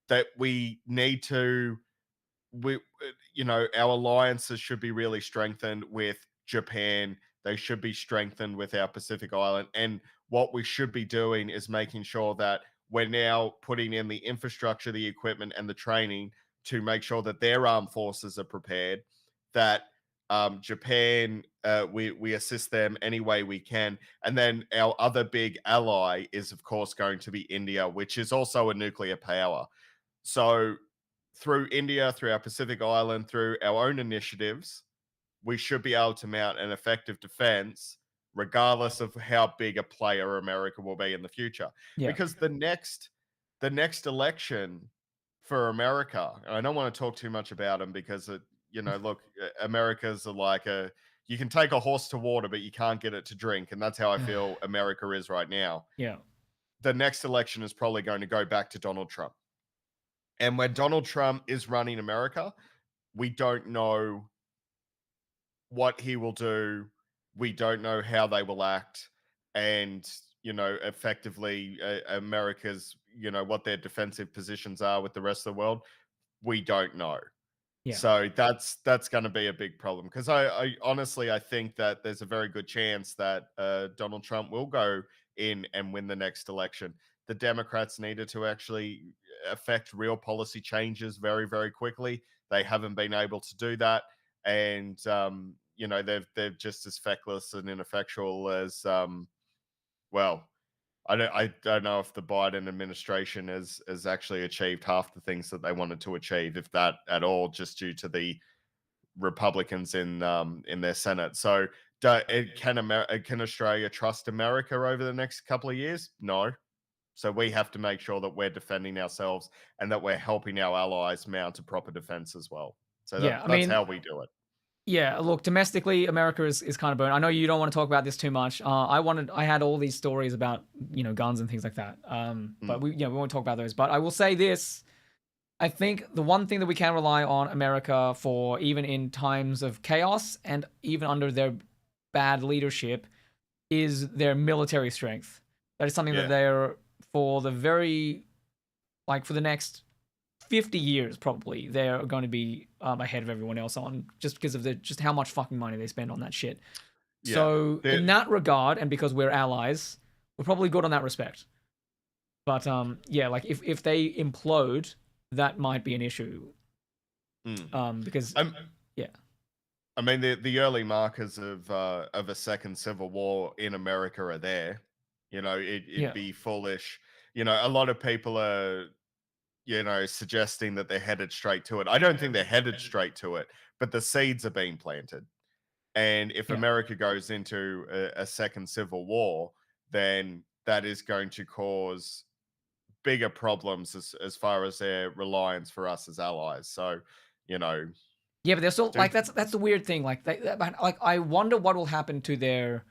that we need to our alliances should be really strengthened with Japan. They should be strengthened with our Pacific Island. And what we should be doing is making sure that we're now putting in the infrastructure, the equipment, and the training to make sure that their armed forces are prepared. That Japan, we assist them any way we can. And then our other big ally is, of course, going to be India, which is also a nuclear power. So through India, through our Pacific Island, through our own initiatives, we should be able to mount an effective defense, regardless of how big a player America will be in the future. Yeah. Because the next election for America, and I don't want to talk too much about them because look, America's like you can take a horse to water, but you can't get it to drink, and that's how I feel America is right now. Yeah. The next election is probably going to go back to Donald Trump. And when Donald Trump is running America, we don't know what he will do. We don't know how they will act. And, effectively, America's, what their defensive positions are with the rest of the world, we don't know. Yeah. So that's going to be a big problem because I honestly I think that there's a very good chance that Donald Trump will go in and win the next election. The Democrats needed to actually affect real policy changes very quickly. They haven't been able to do that, and they're just as feckless and ineffectual as well. I don't know if the Biden administration has actually achieved half the things that they wanted to achieve, if that at all, just due to the Republicans in their Senate. So, can Australia trust America over the next couple of years? No. So we have to make sure that we're defending ourselves and that we're helping our allies mount a proper defense as well. So Yeah. I that's mean, how we do it. yeah, look, domestically, America is kind of burned. I know you don't want to talk about this too much. I had all these stories about guns and things like that. But Mm, we won't talk about those. But I will say this: I think the one thing that we can rely on America for, even in times of chaos and even under their bad leadership, is their military strength. That is something that yeah. they're for the very for the next 50 years probably they're going to be ahead of everyone else on just because of the just how much fucking money they spend on that shit. Yeah. So There, in that regard, and because we're allies, we're probably good on that respect. But yeah, like if they implode, that might be an issue. mm. Because I'm, yeah, I mean, the early markers of a second civil war in America are there. It'd yeah, be foolish. A lot of people are, suggesting that they're headed straight to it. I don't think they're headed straight to it, but the seeds are being planted. And if yeah. America goes into a second civil war, then that is going to cause bigger problems as far as their reliance for us as allies. So, you know, Yeah, but they're still do like that's the weird thing. Like like I wonder what will happen to their.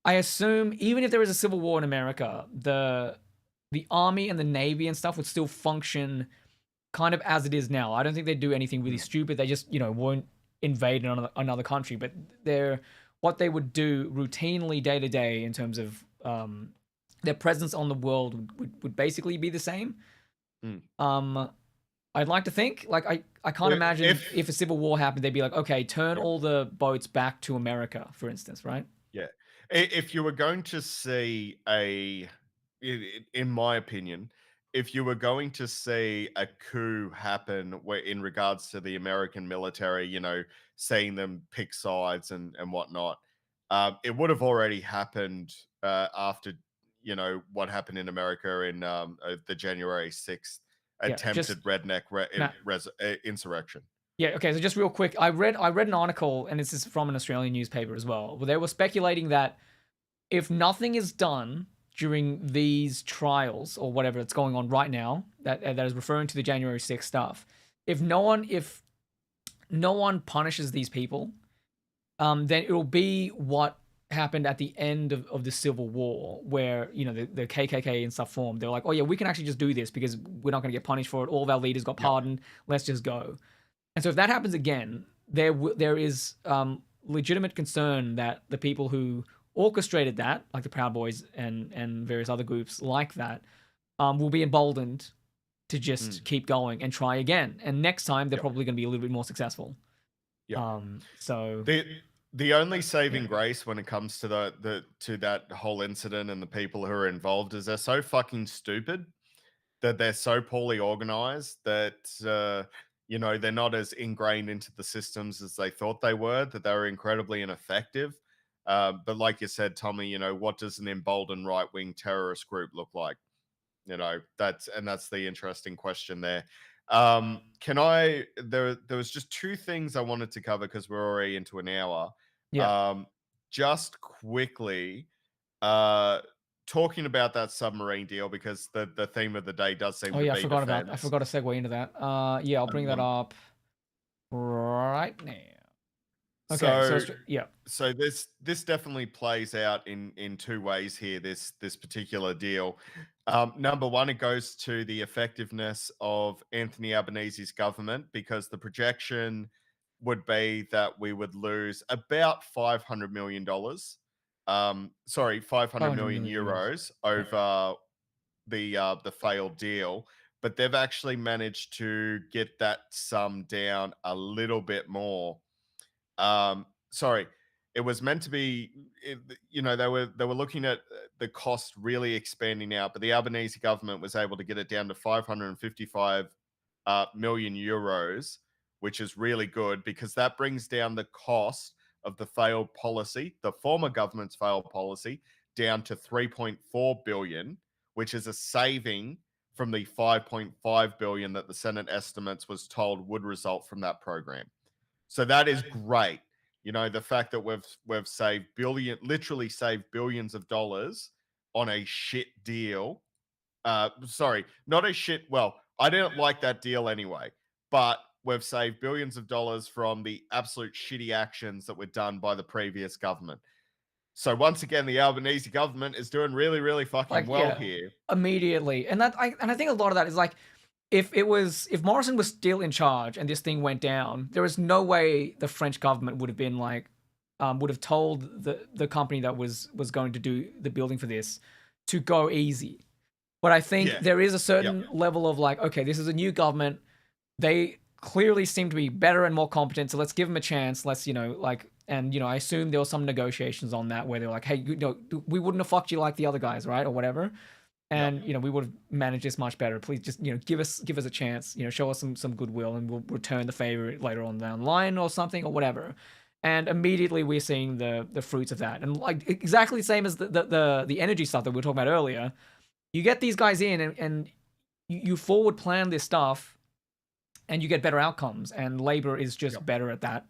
I assume even if there is a civil war in America, the army and the navy and stuff would still function kind of as it is now. I don't think they'd do anything really mm, stupid. They just won't invade another country, but they're what they would do routinely day to day in terms of their presence on the world would basically be the same. mm. Um, I'd like to think like I can't imagine If if a civil war happened, they'd be like, okay, turn yeah, all the boats back to America, for instance, right? yeah. If you were going to see in my opinion, if you were going to see a coup happen where in regards to the American military, seeing them pick sides and whatnot, it would have already happened after what happened in America in the January 6th Yeah, just attempted redneck Matt. insurrection. Yeah, okay, so just real quick, I read an article, and this is from an Australian newspaper as well, where they were speculating that if nothing is done during these trials or whatever that's going on right now, that is referring to the January 6th stuff, if no one punishes these people, then it'll be what happened at the end of the Civil War, where the KKK and stuff formed. They're like, oh yeah, we can actually just do this because we're not going to get punished for it. All of our leaders got Yep. pardoned. Let's just go. And so if that happens again, there is legitimate concern that the people who orchestrated that, like the Proud Boys and various other groups like that, will be emboldened to Mm. just keep going and try again. And next time they're Yep. probably going to be a little bit more successful. Yep. So The the only yeah, saving grace when it comes to that whole incident and the people who are involved is they're so fucking stupid that they're so poorly organized that they're not as ingrained into the systems as they thought they were, that they were incredibly ineffective. But like you said, Tommy, what does an emboldened right-wing terrorist group look like? That's the interesting question there. Can I there was just two things I wanted to cover because we're already into an hour. yeah. Um, just quickly, uh talking about that submarine deal because the theme of the day does seem Oh to yeah, be I defense. forgot to segue into that. Yeah, I'll bring that Um, up right now. Okay, so so yeah. this definitely plays out in two ways here, this particular deal. Number one, it goes to the effectiveness of Anthony Albanese's government because the projection would be that we would lose about $500 million. Sorry, 500 500 million million euros. euros Yeah. over the failed deal, but they've actually managed to get that sum down a little bit more. Sorry, it was meant to be. They were looking at the cost really expanding out, but the Albanese government was able to get it down to 555 million euros, which is really good because that brings down the cost of the failed policy, the former government's failed policy, down to 3.4 billion, which is a saving from the 5.5 billion that the Senate estimates was told would result from that program. So that is great. The fact that we've literally saved billions of dollars on a shit deal. Sorry, not a shit. Well, I didn't like that deal anyway, but we've saved billions of dollars from the absolute shitty actions that were done by the previous government. So once again, the Albanese government is doing really, really fucking Like well yeah, here. immediately. And I think a lot of that is like if Morrison was still in charge and this thing went down, there is no way the French government would have been like would have told the company that was going to do the building for this to go easy. But I think Yeah. there is a Yep. certain level of like, okay, this is a new government. They clearly seem to be better and more competent, so let's give them a chance. Let's, and I assume there was some negotiations on that where they're like, hey, we wouldn't have fucked you like the other guys, right, or whatever. Yep. And we would have managed this much better. Please just give us a chance. Show us some goodwill, and we'll return the favor later on down the line or something or whatever. And immediately we're seeing the fruits of that, and like exactly the same as the energy stuff that we were talking about earlier. You get these guys in, and you forward plan this stuff, and you get better outcomes. And Labor is just Yep. better at that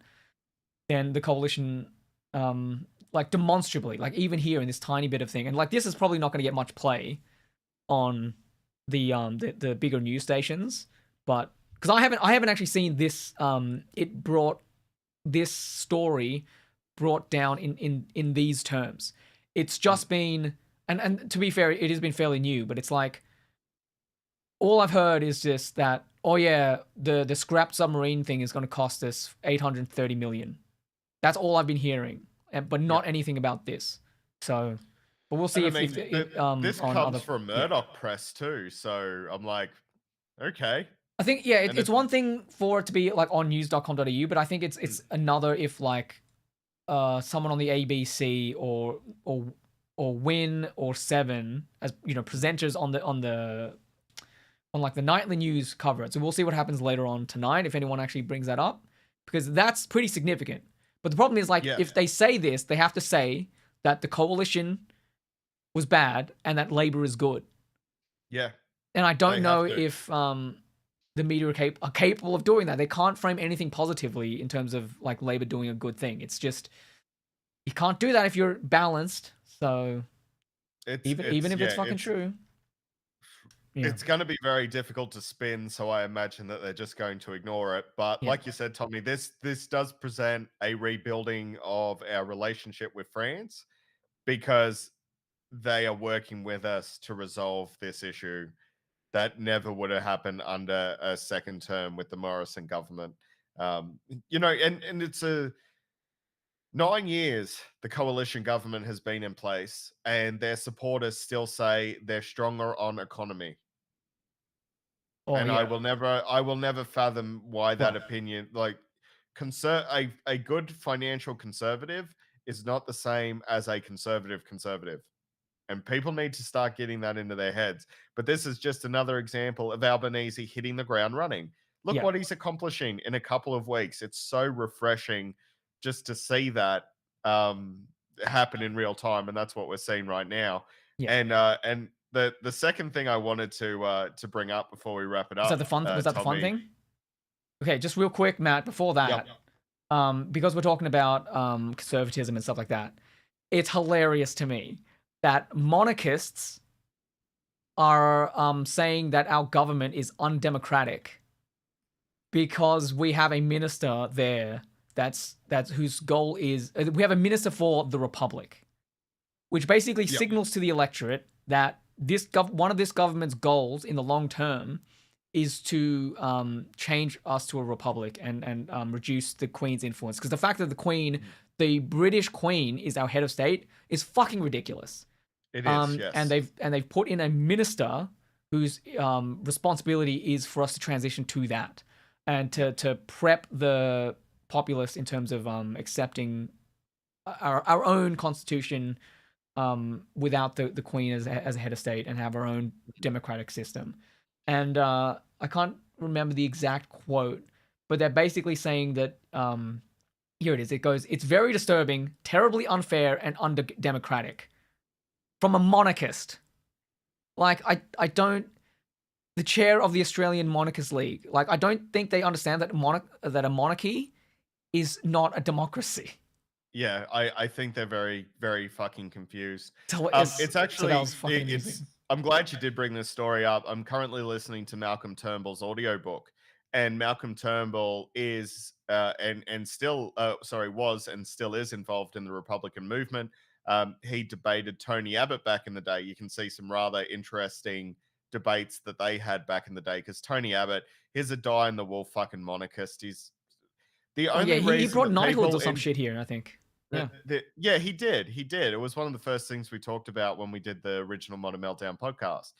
than the coalition. Like demonstrably, like even here in this tiny bit of thing, and like this is probably not going to get much play on the bigger news stations, but because I haven't actually seen this it brought this story brought down in these terms. It's just been, and to be fair, it has been fairly new, but it's like all I've heard is just that, oh yeah, the scrapped submarine thing is going to cost us 830 million. That's all I've been hearing, but not Yep. anything about this. So, but we'll see And I if, mean, this on comes other, from yeah. Murdoch Press too, so I'm like, okay. I think, yeah, And it's one thing for it to be like on news.com.au, but I think it's another if like someone on the ABC or Win or Seven as presenters on like the nightly news cover it. So we'll see what happens later on tonight if anyone actually brings that up, because that's pretty significant. But the problem is, like, yeah, if they say this, they have to say that the coalition was bad and that Labor is good. yeah, And I don't they know have to. if the media are capable of doing that. They can't frame anything positively in terms of like Labor doing a good thing. It's just you can't do that if you're balanced. So even if it's fucking true, yeah, it's going to be very difficult to spin, so I imagine that they're just going to ignore it. But yeah, like you said, Tommy, this does present a rebuilding of our relationship with France, because they are working with us to resolve this issue that never would have happened under a second term with the Morrison government. And it's a 9 years the coalition government has been in place, and their supporters still say they're stronger on economy. oh And yeah, I will never fathom why that well, opinion, like, a good financial conservative is not the same as a conservative, and people need to start getting that into their heads. But this is just another example of Albanese hitting the ground running. Look yeah, what he's accomplishing in a couple of weeks. It's so refreshing just to see that um, happen in real time, and that's what we're seeing right now. yeah. And the second thing I wanted to bring up before we wrap it Was that the up, fun? Was that the fun Tommy. thing? Okay, just real quick, Matt. Before Yep. that, because we're talking about conservatism and stuff like that, it's hilarious to me that monarchists are saying that our government is undemocratic because we have a minister there that's whose goal is we have a minister for the republic, which basically Yep. signals to the electorate that one of this government's goals in the long term is to change us to a republic and reduce the Queen's influence. Because the fact that the British Queen, is our head of state is fucking ridiculous. It is, And yes. they've put in a minister whose responsibility is for us to transition to that and to prep the populace in terms of accepting our own constitution without the Queen as a head of state, and have our own democratic system. And I can't remember the exact quote, but they're basically saying that here it is. It goes, "It's very disturbing, terribly unfair, and undemocratic." From a monarchist. Like, I don't. The chair of the Australian Monarchist League. Like, I don't think they understand that that a monarchy is not a democracy. Yeah, I think they're very, very fucking confused. So, It's so that actually was fucking it's amusing. I'm glad you did bring this story up. I'm currently listening to Malcolm Turnbull's audiobook, and Malcolm Turnbull is and still was and still is involved in the Republican movement. He debated Tony Abbott back in the day. You can see some rather interesting debates that they had back in the day, because Tony Abbott is a die in the wool fucking monarchist. He's the Oh yeah, only he reason brought that knighthoods people or some in shit here, I think. Yeah. yeah, he did. He did. It was one of the first things we talked about when we did the original Modern Meltdown podcast.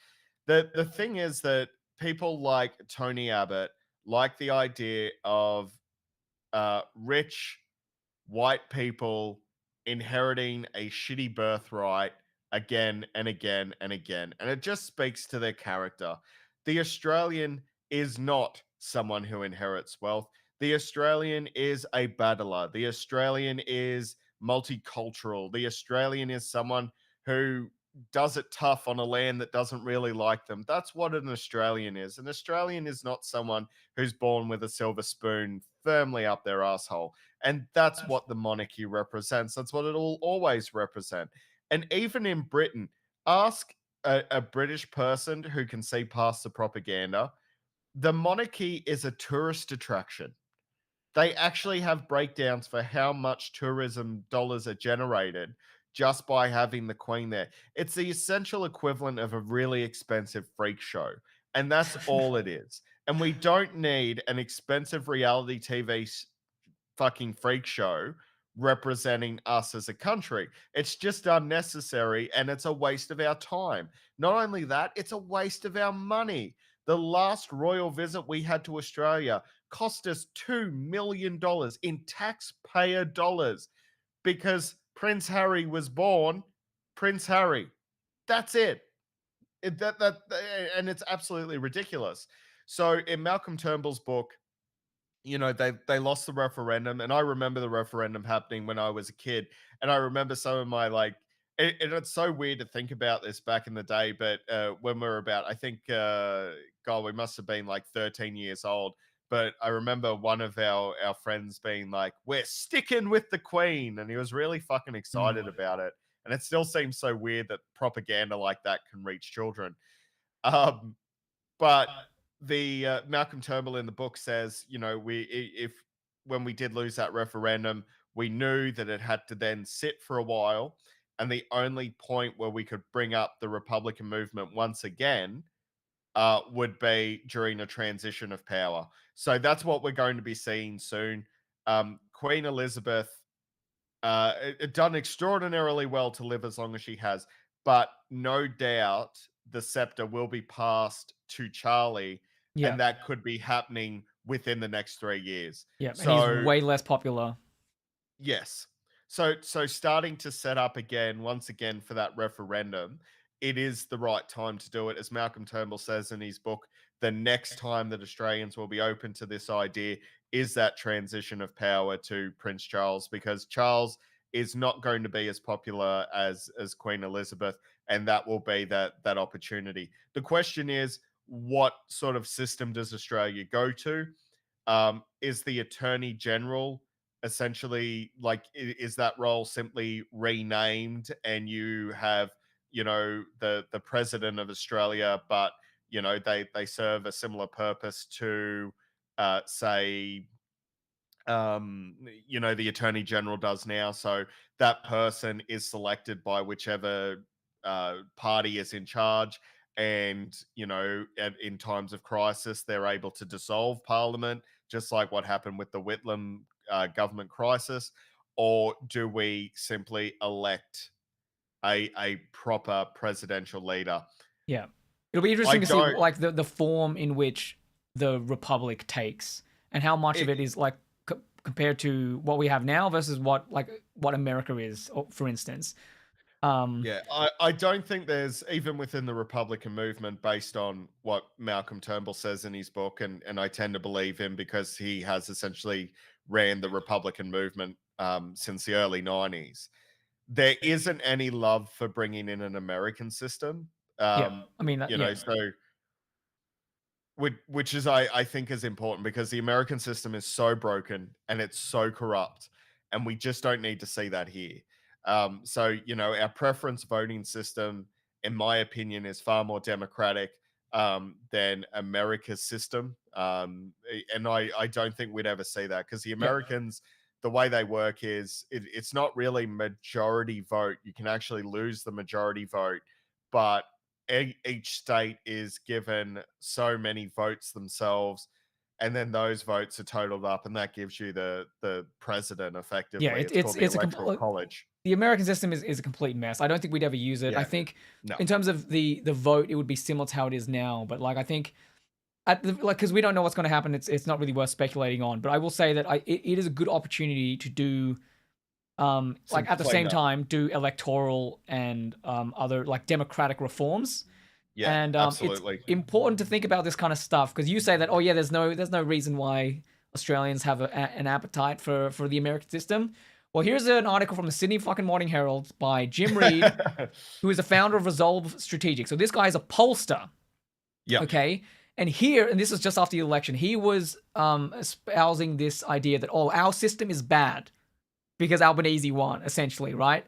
The thing is that people like Tony Abbott like the idea of rich white people inheriting a shitty birthright again and again and again. And it just speaks to their character. The Australian is not someone who inherits wealth. The Australian is a battler. The Australian is multicultural. The Australian is someone who does it tough on a land that doesn't really like them. That's what an Australian is. An Australian is not someone who's born with a silver spoon firmly up their asshole. And that's what the monarchy represents. That's what it'll always represent. And even in Britain, ask a British person who can see past the propaganda. The monarchy is a tourist attraction. They actually have breakdowns for how much tourism dollars are generated just by having the Queen there. It's the essential equivalent of a really expensive freak show. And that's all it is. And we don't need an expensive reality TV fucking freak show representing us as a country. It's just unnecessary and it's a waste of our time. Not only that, it's a waste of our money. The last royal visit we had to Australia cost us $2 million in taxpayer dollars because Prince Harry was born Prince Harry. That's it. And it's absolutely ridiculous. So in Malcolm Turnbull's book, they lost the referendum, and I remember the referendum happening when I was a kid, and I remember some of my like and it's so weird to think about this back in the day, but when we were about, I think, God, we must have been like 13 years old. But I remember one of our friends being like, "We're sticking with the Queen," and he was really fucking excited Mm. about it. And it still seems so weird that propaganda like that can reach children. Um, but the Malcolm Turnbull in the book says, if when we did lose that referendum, we knew that it had to then sit for a while, and the only point where we could bring up the Republican movement once again would be during a transition of power. So that's what we're going to be seeing soon. Queen Elizabeth done extraordinarily well to live as long as she has, but no doubt the scepter will be passed to Charlie, Yeah, and that could be happening within the next 3 years. yeah, and he's So way less popular. yes. So starting to set up again, once again, for that referendum, it is the right time to do it. As Malcolm Turnbull says in his book, the next time that Australians will be open to this idea is that transition of power to Prince Charles, because Charles is not going to be as popular as Queen Elizabeth, and that will be that opportunity. The question is, what sort of system does Australia go to? Is the Attorney General essentially like is that role simply renamed, and you have the president of Australia, but they serve a similar purpose to say the attorney general does now. So that person is selected by whichever party is in charge. And, in times of crisis, they're able to dissolve parliament, just like what happened with the Whitlam government crisis. Or do we simply elect a proper presidential leader? Yeah, it'll be I interesting to see don't. like the form in which the republic takes, and how much of It, it is like compared to what we have now versus what America is, for instance. Um, Yeah, I don't think there's, even within the Republican movement, based on what Malcolm Turnbull says in his book, and I tend to believe him because he has essentially ran the Republican movement since the early 90s. There isn't any love for bringing in an American system. yeah, I mean, yeah, So which is I think is important, because the American system is so broken and it's so corrupt, and we just don't need to see that here. So our preference voting system, in my opinion, is far more democratic than America's system. And I don't think we'd ever see that, because the yeah, Americans, the way they work is it's not really majority vote. You can actually lose the majority vote, but each state is given so many votes themselves, and then those votes are totaled up, and that gives you the president Yeah, effectively. It's called the Electoral College. the American system is a complete mess. I don't think we'd ever use it. I Yeah. think No. in terms of the vote, it would be similar to how it is now. But like I think at the, like because we don't know what's going to happen, it's not really worth speculating on. But I will say that it is a good opportunity to do Some like at the same cleanup. time do electoral and other like democratic reforms. Yeah, And it's absolutely. important to think about this kind of stuff because you say that, oh yeah, there's no reason why Australians have an appetite for the American system. Well, here's an article from the Sydney fucking Morning Herald by Jim Reed, who is the founder of Resolve Strategic. So this guy is a pollster, Yeah. okay? And here, and this was just after the election, he was espousing this idea that, oh, our system is bad because Albanese won, essentially, right?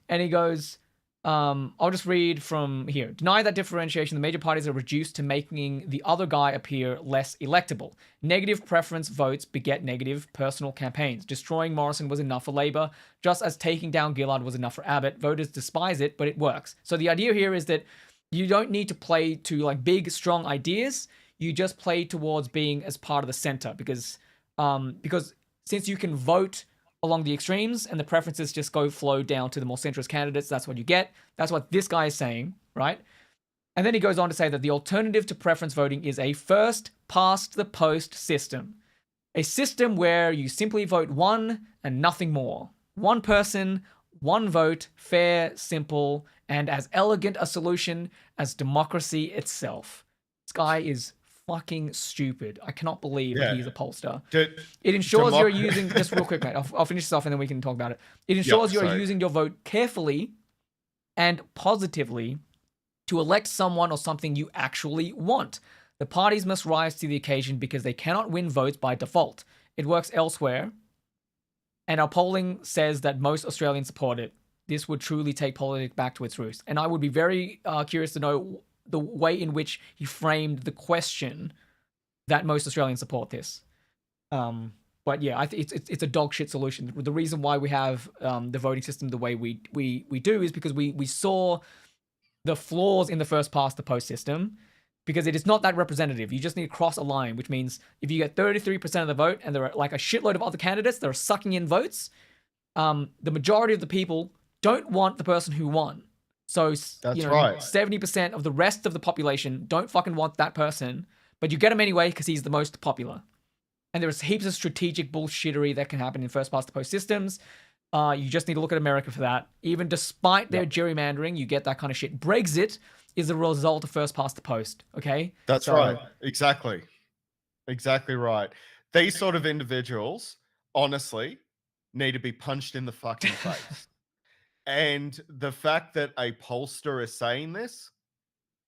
And he goes, I'll just read from here. Deny that differentiation, the major parties are reduced to making the other guy appear less electable. Negative preference votes beget negative personal campaigns. Destroying Morrison was enough for Labour, just as taking down Gillard was enough for Abbott. Voters despise it, but it works. So the idea here is that you don't need to play to like big, strong ideas. You just play towards being as part of the center because since you can vote along the extremes and the preferences just flow down to the more centrist candidates. That's what you get. That's what this guy is saying, right? And then he goes on to say that the alternative to preference voting is a first past the post system. A system where you simply vote one and nothing more. One person, one vote, fair, simple, and as elegant a solution as democracy itself. This guy is fucking stupid. I cannot believe that he's a pollster. It ensures you're using, just real quick, mate, I'll finish this off and then we can talk about it. It ensures you're using your vote carefully and positively to elect someone or something you actually want. The parties must rise to the occasion because they cannot win votes by default. It works elsewhere, and our polling says that most Australians support it. This would truly take politics back to its roots. And I would be very curious to know the way in which he framed the question that most Australians support this. But yeah, it's a dog shit solution. The reason why we have the voting system the way we do is because we saw the flaws in the first past the post system because it is not that representative. You just need to cross a line, which means if you get 33% of the vote and there are like a shitload of other candidates that are sucking in votes, the majority of the people don't want the person who won. So, that's right. 70% of the rest of the population don't fucking want that person, but you get him anyway because he's the most popular. And there's heaps of strategic bullshittery that can happen in first past the post systems. You just need to look at America for that. Even despite their gerrymandering, you get that kind of shit. Brexit is a result of first past the post, okay? That's right. Exactly. Exactly right. These sort of individuals, honestly, need to be punched in the fucking face. And the fact that a pollster is saying this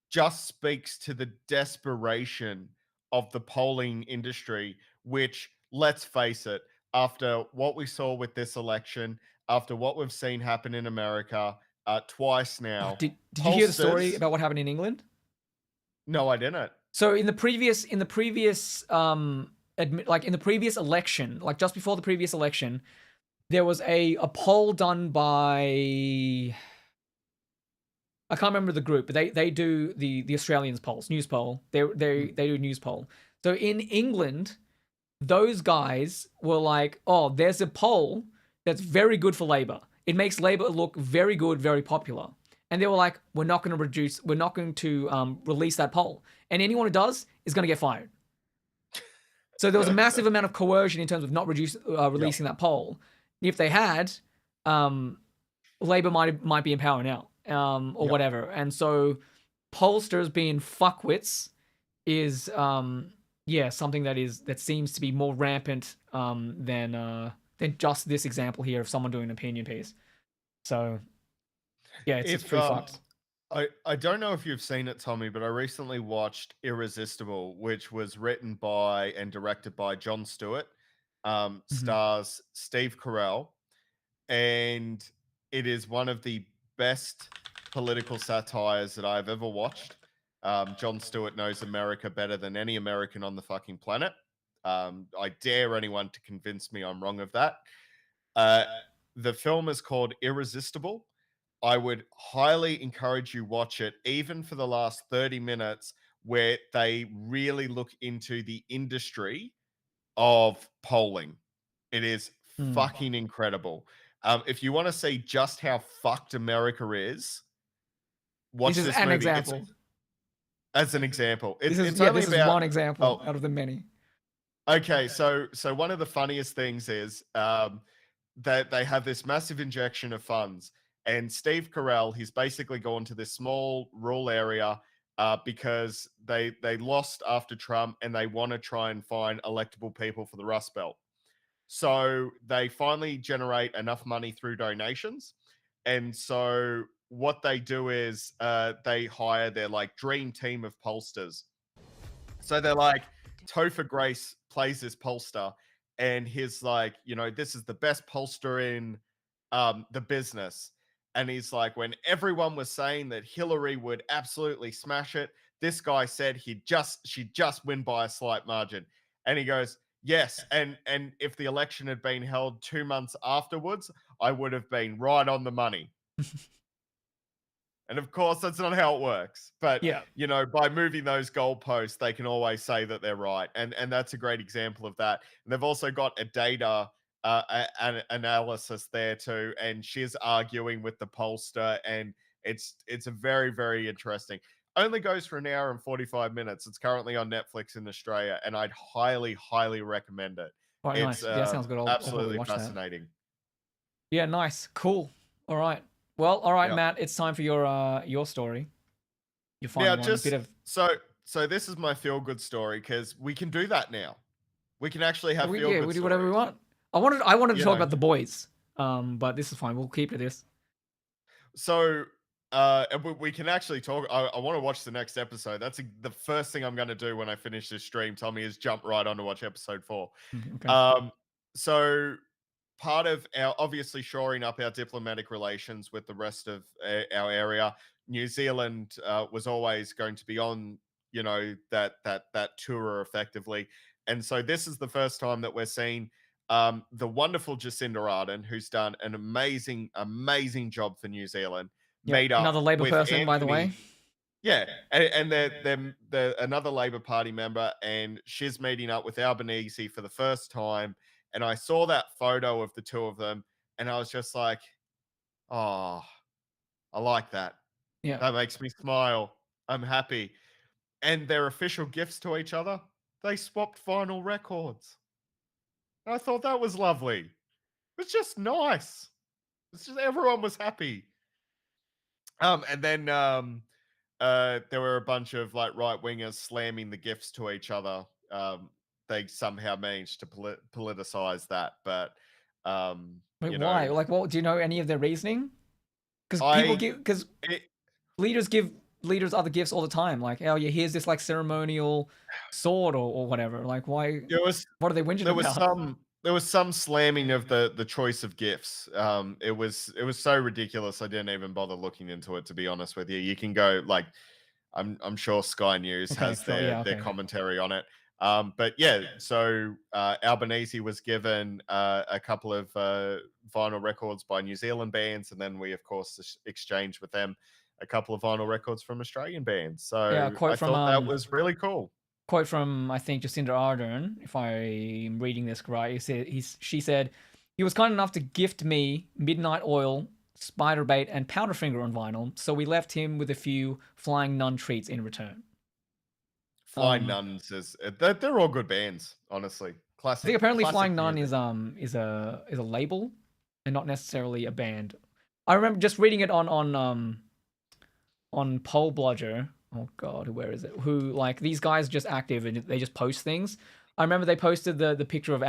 just speaks to the desperation of the polling industry, which, let's face it, after what we saw with this election, after what we've seen happen in America twice now. Did you hear the story about what happened in England? No, I didn't. So in the previous election, like just before the previous election, there was a poll done by, I can't remember the group, but they do the Australians polls, news poll. They do news poll. So in England, those guys were like, oh, there's a poll that's very good for Labour. It makes Labour look very good, very popular. And they were like, we're not going to release that poll. And anyone who does is going to get fired. So there was a massive amount of coercion in terms of not releasing that poll. If they had, Labour might be in power now, or whatever. And so pollsters being fuckwits is something that seems to be more rampant than just this example here of someone doing an opinion piece. So yeah, it's pretty fucked. I don't know if you've seen it, Tommy, but I recently watched Irresistible, which was written by and directed by Jon Stewart, stars Steve Carell, and it is one of the best political satires that I've ever watched. Jon Stewart knows America better than any American on the fucking planet. I dare anyone to convince me I'm wrong of that. The film is called Irresistible. I would highly encourage you watch it, even for the last 30 minutes. where they really look into the industry of polling. It is Hmm. fucking incredible. If you want to see just how fucked America is, This watch is this an movie. It's example. as an example. This is It's yeah. only This is about one example oh out of the many. okay. So one of the funniest things is that they have this massive injection of funds, and Steve Carell, he's basically gone to this small rural area because they lost after Trump, and they want to try and find electable people for the Rust Belt. So they finally generate enough money through donations. And so what they do is they hire their like dream team of pollsters. So they're like, Topher Grace plays this pollster, and he's like, this is the best pollster in the business. And he's like, when everyone was saying that Hillary would absolutely smash it, this guy said she'd just win by a slight margin. And he goes, yes, and if the election had been held 2 months afterwards, I would have been right on the money. And of course, that's not how it works. But Yeah. by moving those goalposts, they can always say that they're right, and that's a great example of that. And they've also got a data an analysis there too, and she's arguing with the pollster, and it's a very very interesting. Only goes for an hour and 45 minutes. It's currently on Netflix in Australia, and I'd highly highly recommend it. Quite It's nice. Yeah, sounds good. I'll probably absolutely watch that. fascinating. Yeah, nice. Cool. All right. Well, all right, Yeah. Matt. It's time for your story. Your Now, final one. Bit just of so this is my feel good story because we can do that now. We can actually have we feel yeah good we do whatever we stories. want. I wanted to You talk know, about the boys. But this is fine. We'll keep to this. so and we can actually talk. I want to watch the next episode. That's the first thing I'm going to do when I finish this stream. Tommy is jump right on to watch episode 4. Okay. Um, so part of our obviously shoring up our diplomatic relations with the rest of our area, New Zealand was always going to be on, that tour effectively, and so this is the first time that we're seeing the wonderful Jacinda Ardern, who's done an amazing, amazing job for New Zealand, Yep. made up Another Labour with person, by the way. Anthony. Yeah, and they're another Labor Party member, and she's meeting up with Albanese for the first time. And I saw that photo of the two of them, and I was just like, "Oh, I like that. Yeah. That makes me smile. I'm happy." And their official gifts to each other, they swapped vinyl records. And I thought that was lovely. It was just nice. It's just everyone was happy. And then there were a bunch of like right wingers slamming the gifts to each other. They somehow managed to politicize that, but um, Wait, you why? know, Like, what? Do you know any of their reasoning? I Because it, leaders give leaders other gifts all the time. Like, oh yeah, here's this like ceremonial sword or whatever. Like, why? there was What are they whinging there was about? some slamming of the choice of gifts. It was so ridiculous. I didn't even bother looking into it, to be honest with you. You can go like I'm sure Sky News Okay, has sure. their Yeah. their Okay. commentary on it. But yeah, so Albanese was given a couple of vinyl records by New Zealand bands, and then we of course exchanged with them a couple of vinyl records from Australian bands. Yeah. So I thought that was really cool. Quote from I think Jacinda Ardern, if I'm reading this right. She said he was kind enough to gift me Midnight Oil, Spider Bait, and Powderfinger on vinyl, so we left him with a few Flying Nun treats in return. Flying Um, Nuns is they're all good bands, honestly. I think Classic apparently classic Flying Nun music. is a label and not necessarily a band. I remember just reading it on Pole Bludger. Oh god, where is it? Who like these guys just active and they just post things. I remember they posted the picture of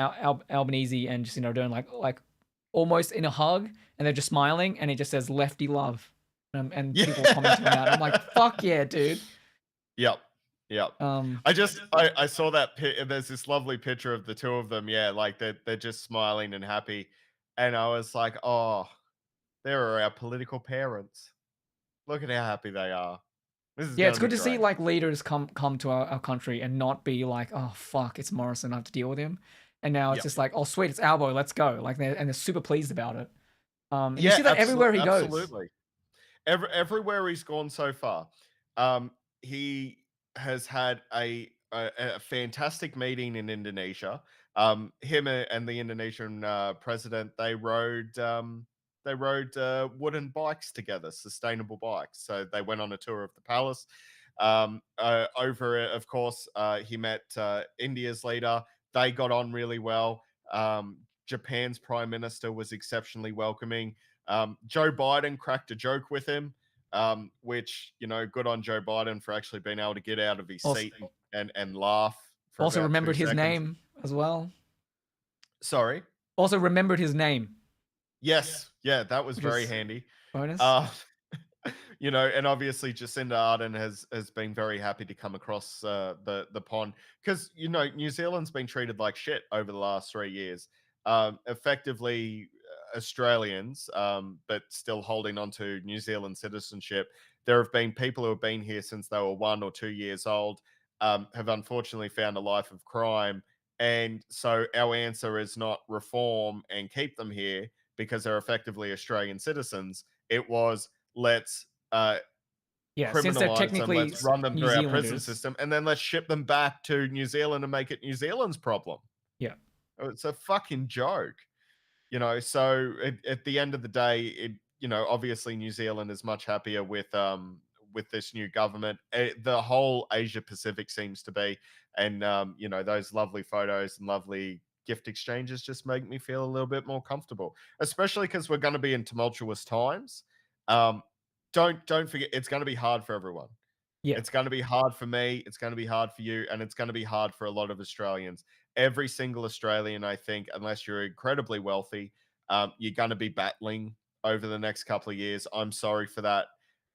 Albanese and Jacinda Ardern like almost in a hug, and they're just smiling, and it just says "Lefty Love," and people commenting on that. I'm like, Yeah. fuck yeah, dude. Yep. Yep. Um, I saw that there's this lovely picture of the two of them, yeah, like they're just smiling and happy. And I was like, "Oh, there are our political parents. Look at how happy they are. This is yeah, it's gonna good be to see great." like leaders come to our country and not be like, oh fuck, it's Morrison, I have to deal with him. And now it's Yep. just like, oh sweet, it's Albo, let's go. Like they're super pleased about it. And you Yeah, see that everywhere he goes. absolutely. Everywhere he's gone so far. He has had a fantastic meeting in Indonesia. Him and the Indonesian president, they rode wooden bikes together, sustainable bikes. So they went on a tour of the palace. Over it, of course, he met India's leader. They got on really well. Japan's prime minister was exceptionally welcoming. Joe Biden cracked a joke with him, which, good on Joe Biden for actually being able to get out of his Also, seat and laugh for also about two remembered his seconds. name as well. Sorry. Also remembered his name, Yes, yeah, that was which very is handy. bonus. Uh, and obviously Jacinda Ardern has been very happy to come across the pond because New Zealand's been treated like shit over the last 3 years. Effectively, Australians, but still holding on to New Zealand citizenship. There have been people who have been here since they were 1 or 2 years old, have unfortunately found a life of crime, and so our answer is not reform and keep them here because they're effectively Australian citizens. It was let's Yeah, since they're criminalize them, technically let's run them New through our prison Zealanders. system, and then let's ship them back to New Zealand and make it New Zealand's problem. Yeah, It's a fucking joke. So at the end of the day, obviously New Zealand is much happier with this new government. The whole Asia Pacific seems to be, and those lovely photos and lovely gift exchanges just make me feel a little bit more comfortable, especially because we're going to be in tumultuous times. um don't forget, it's going to be hard for everyone. yeah, It's going to be hard for me. It's going to be hard for you. And it's going to be hard for a lot of Australians. Every single Australian, I think, unless you're incredibly wealthy, you're going to be battling over the next couple of years. I'm sorry for that.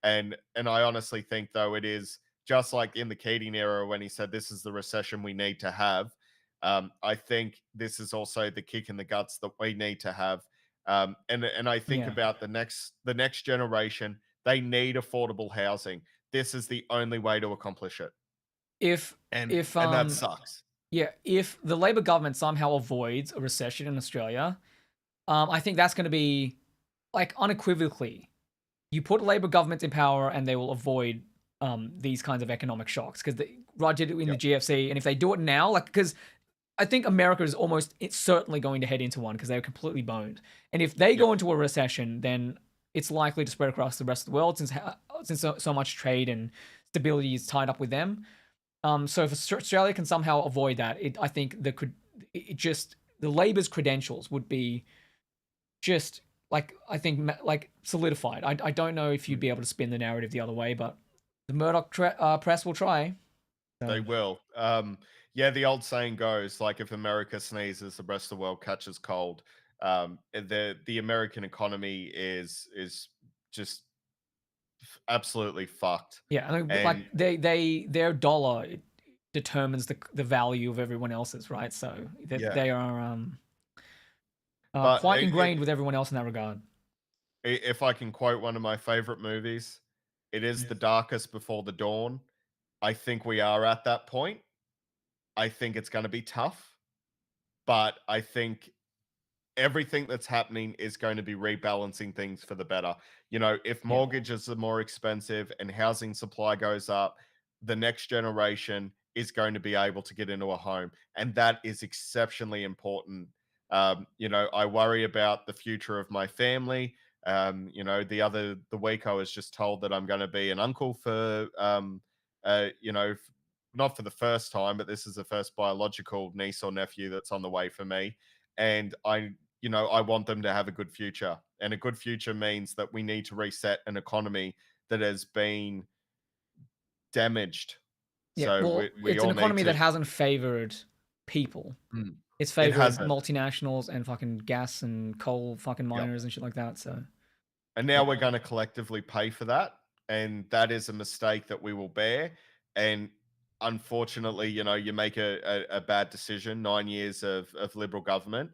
And I honestly think, though, it is just like in the Keating era when he said this is the recession we need to have. I think this is also the kick in the guts that we need to have. And I think yeah. about the next generation. They need affordable housing. This is the only way to accomplish it. If And if and that sucks. yeah, if the Labor government somehow avoids a recession in Australia, I think that's going to be like unequivocally. You put Labor governments in power, and they will avoid these kinds of economic shocks because Rod did it in the Yep. GFC, and if they do it now, like because I think America is it's certainly going to head into one because they're completely boned, and if they Yep. go into a recession, then it's likely to spread across the rest of the world since so much trade and stability is tied up with them. So if Australia can somehow avoid that, I think the Labor's credentials would be just like I think like solidified. I don't know if you'd Mm. be able to spin the narrative the other way, but the Murdoch press will try. They So will. Yeah, the old saying goes, like, if America sneezes, the rest of the world catches cold. The American economy is just absolutely fucked. yeah, I mean, like And their dollar determines the value of everyone else's, right? So yeah, they are but quite ingrained with everyone else in that regard. if I can quote one of my favorite movies, it is the darkest before the dawn. I think we are at that point. I think it's going to be tough, but I think everything that's happening is going to be rebalancing things for the better. If Yeah, mortgages are more expensive and housing supply goes up, the next generation is going to be able to get into a home. And that is exceptionally important. I worry about the future of my family. The week I was just told that I'm going to be an uncle for, not for the first time, but this is the first biological niece or nephew that's on the way for me. And I want them to have a good future. And a good future means that we need to reset an economy that has been damaged. yeah. So Well, we it's an all need economy that to. hasn't favored people. Mm. It's It favored hasn't. multinationals and fucking gas and coal fucking Yep. miners and shit like that. So And now we're going to collectively pay for that. And that is a mistake that we will bear. And unfortunately, you make a bad decision, 9 years of Liberal government.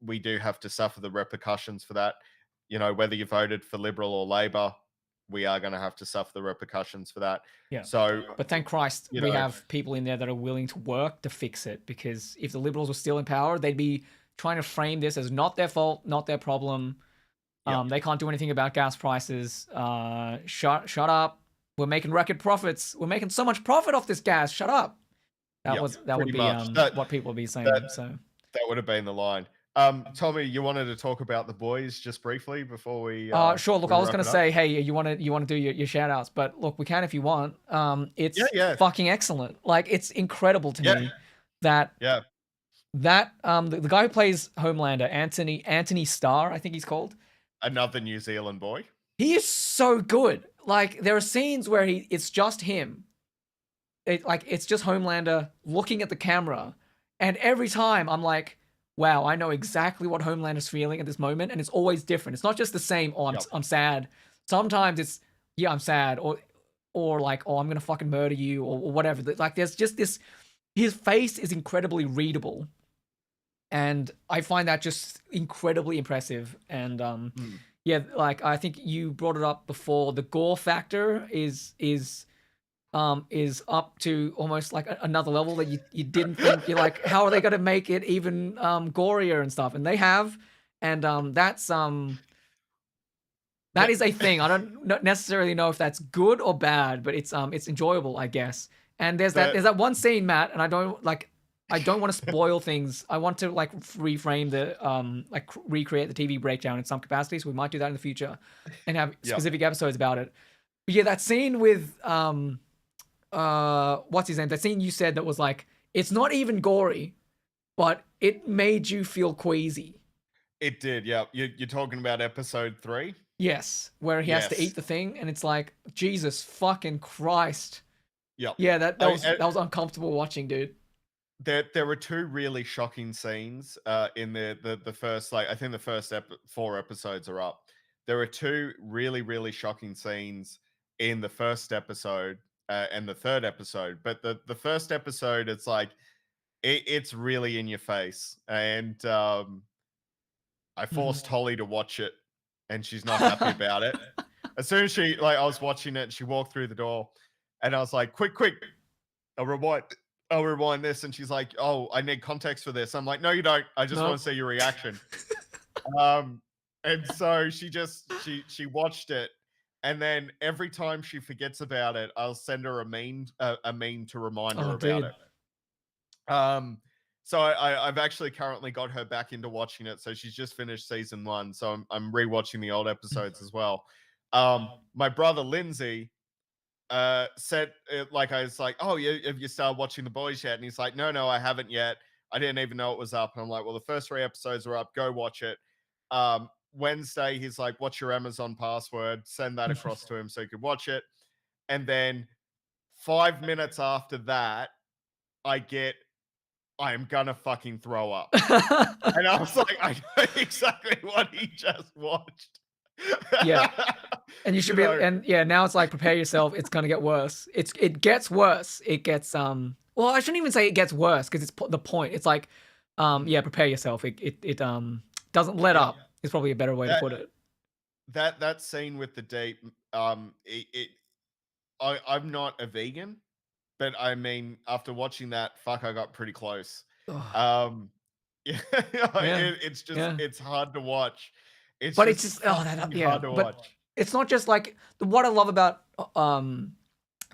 We do have to suffer the repercussions for that. Whether you voted for Liberal or Labor, we are going to have to suffer the repercussions for that. yeah. So, But thank Christ you we know, have people in there that are willing to work to fix it. Because if the Liberals were still in power, they'd be trying to frame this as not their fault, not their problem. yeah, They can't do anything about gas prices. Shut up. we're making record profits. We're making so much profit off this gas. Shut up. Yeah, That would pretty be much. That what people would be that saying. So that would have been the line. Tommy, you wanted to talk about The Boys just briefly before sure. Look, we I was wrap gonna it up? say, hey, you wanna do your shout outs, but look, we can if you want. Yeah, It's yeah. fucking excellent. Like it's incredible to Yeah, me that yeah. the guy who plays Homelander, Anthony Starr, I think he's called. Another New Zealand boy. He is so good. Like there are scenes where it's just him. It's just Homelander looking at the camera, and every time I'm like, wow, I know exactly what Homelander's feeling at this moment, and it's always different. It's not just the same. Oh, Yep. I'm sad. Sometimes it's yeah, I'm sad, or like oh, I'm gonna fucking murder you, or whatever. Like there's just this. His face is incredibly readable, and I find that just incredibly impressive. And Mm. yeah, like I think you brought it up before. The gore factor is up to almost like another level that you didn't think. You're like, how are they going to make it even gorier and stuff? And they have, and that Yeah. is a thing. I don't necessarily know if that's good or bad, but it's enjoyable, I guess. And The there's that one scene, Matt, and I don't want to spoil things. I want to like reframe the like recreate the TV breakdown in some capacity, so we might do that in the future and have Yep. specific episodes about it. But yeah, that scene with what's his name? That scene you said that was like it's not even gory, but it made you feel queasy. It did, yeah. You're talking about episode 3? Yes, where he has to Yes. eat the thing, and it's like Jesus fucking Christ. Yep. Yeah, I that was uncomfortable watching, dude. there were 2 really shocking scenes, in the first, like, I think the first 4 episodes are up. There were 2 really, really shocking scenes in the first episode, and the 3rd episode, but the first episode, it's like, it's really in your face, and, I Mhm. forced Holly to watch it, and she's not happy about it. As soon as I was watching it, she walked through the door, and I was like, "Quick, quick, I'll rewind, I'll rewind this." And she's like, "Oh, I need context for this." I'm like, "No, you don't. I just want No. to see your reaction." Um, and so she watched it, and then every time she forgets about it, I'll send her a meme to remind her Oh, about dude. it. Um, so I've actually currently got her back into watching it. So she's just finished season 1. So I'm rewatching the old episodes as well. My brother Lindsay said like I was like, "Oh, have you started watching The Boys yet?" And he's like, "No, no, I haven't yet. I didn't even know it was up." And I'm like, "Well, the first 3 episodes are up. Go watch it." Wednesday, he's like, "What's your Amazon password?" Send that across to him so he could watch it. And then 5 minutes after that, I get, "I am gonna fucking throw up." And I was like, I know exactly what he just watched. Yeah. And you You should be know, and yeah, now it's like prepare yourself, it's gonna get worse. It gets worse. It gets well, I shouldn't even say it gets worse because it's the point. It's like mm, yeah, prepare yourself. It doesn't let yeah, up. Is probably a better way to that put it. that scene with the date, I'm not a vegan, but I mean, after watching that, fuck, I got pretty close. Ugh. Um, yeah, Yeah. it's just Yeah. it's hard to watch. It's But it's just just oh fucking yeah, hard to but watch. it's not just like what I love about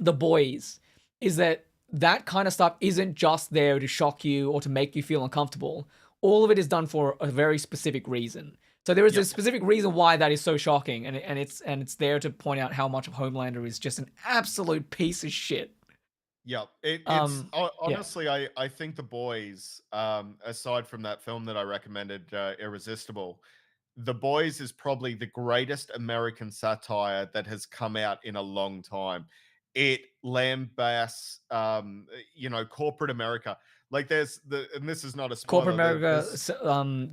the boys is that that kind of stuff isn't just there to shock you or to make you feel uncomfortable. All of it is done for a very specific reason. So there is a Yep. specific reason why that is so shocking, and it's there to point out how much of Homelander is just an absolute piece of shit. Yep. Yeah, Honestly, I think The Boys, aside from that film that I recommended, Irresistible, The Boys is probably the greatest American satire that has come out in a long time. It lambasts, corporate America. Like and this is not a corporate spoiler. America, There's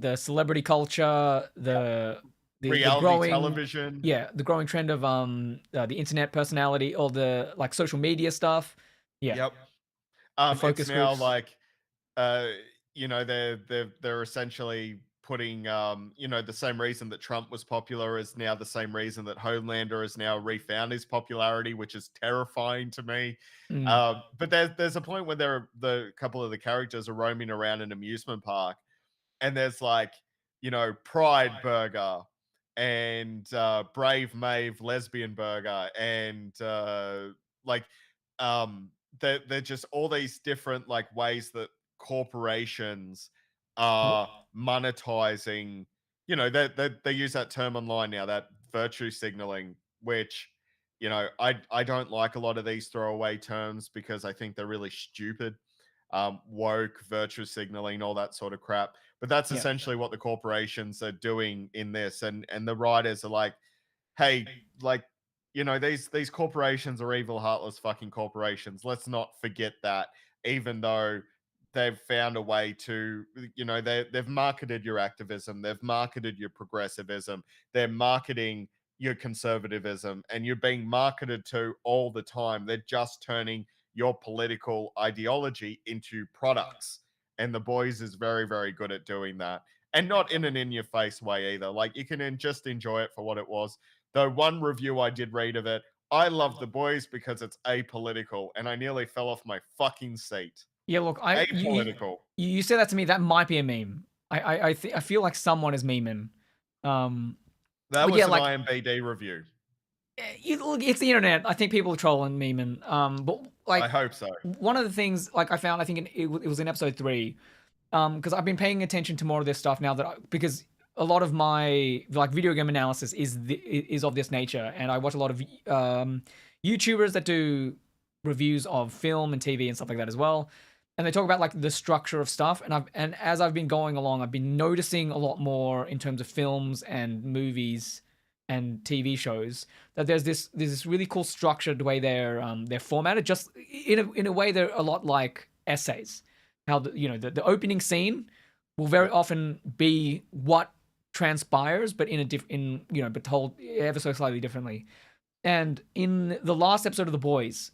the celebrity culture, the reality growing television. yeah the growing trend of the internet personality or the like social media stuff. Yeah, Yep. the It's focus now groups. like, uh, they're essentially putting, the same reason that Trump was popular is now the same reason that Homelander has now refound his popularity, which is terrifying to me. Mm. But there's a point where the couple of the characters are roaming around an amusement park, and there's like, Pride Burger, and Brave Maeve Lesbian Burger and like they're just all these different like ways that corporations are monetizing. You know, they use that term online now, that virtue signaling, which I don't like a lot of these throwaway terms because I think they're really stupid. Woke, virtue signaling, all that sort of crap. But that's Yeah. essentially what the corporations are doing in this, and the writers are like, hey, like these corporations are evil, heartless fucking corporations. Let's not forget that, even though they've found a way to, they've marketed your activism, they've marketed your progressivism, they're marketing your conservatism, and you're being marketed to all the time. They're just turning your political ideology into products. And The Boys is very, very good at doing that. And not in an in your face way either. Like, you can just enjoy it for what it was. Though one review I did read of it, I love The Boys because it's apolitical, and I nearly fell off my fucking seat. Yeah, look, Apolitical. you say that to me, that might be a meme. I feel like someone is memeing. Um, That but yeah, was an like IMBD review. look, it's the internet. I think people are trolling, memeing. But I like hope so. one of the things like I found, I think it was in episode 3. Because I've been paying attention to more of this stuff now because a lot of my like video game analysis is of this nature, and I watch a lot of YouTubers that do reviews of film and TV and stuff like that as well, and they talk about like the structure of stuff. And as I've been going along, I've been noticing a lot more in terms of films and movies and TV shows that there's this really cool structured way they're formatted. Just in a way they're a lot like essays. How the opening scene will very often be what transpires, but but told ever so slightly differently. And in the last episode of The Boys,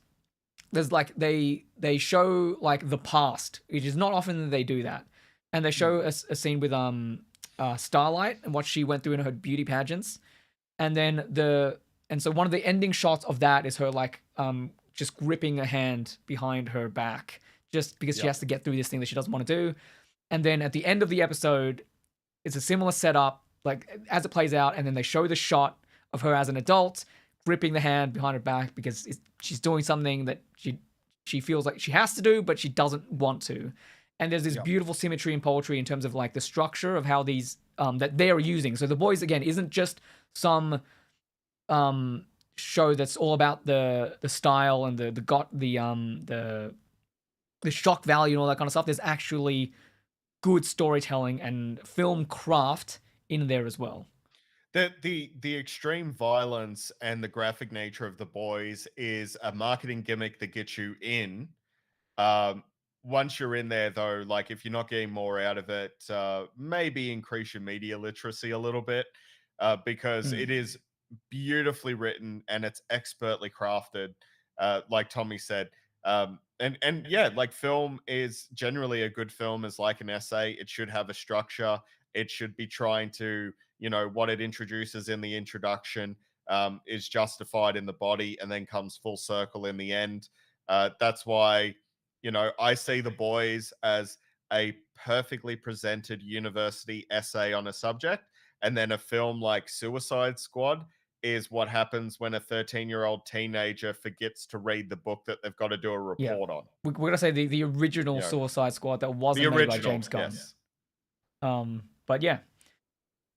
there's like they show like the past, which is not often that they do that, and they show a scene with Starlight and what she went through in her beauty pageants, and then so one of the ending shots of that is her like just gripping a hand behind her back just because she has to get through this thing that she doesn't want to do. And then at the end of the episode, it's a similar setup, like as it plays out, and then they show the shot of her as an adult gripping the hand behind her back because she's doing something that she feels like she has to do, but she doesn't want to. And there's this beautiful symmetry and poetry in terms of like the structure of how these that they are using. So The Boys again isn't just some show that's all about the style and the shock value and all that kind of stuff. There's actually good storytelling and film craft in there as well. The extreme violence and the graphic nature of The Boys is a marketing gimmick that gets you in. Um, Once you're in there, though, like if you're not getting more out of it, maybe increase your media literacy a little bit, because it is beautifully written and it's expertly crafted. Like Tommy said, and yeah, like film is generally a good film is like an essay. It should have a structure. It should be trying to, what it introduces in the introduction is justified in the body and then comes full circle in the end. That's why, I see The Boys as a perfectly presented university essay on a subject. And then a film like Suicide Squad is what happens when a 13-year-old teenager forgets to read the book that they've got to do a Yeah. report on. We're going to say the original Suicide Squad that wasn't made by James Gunn. Yes. But yeah.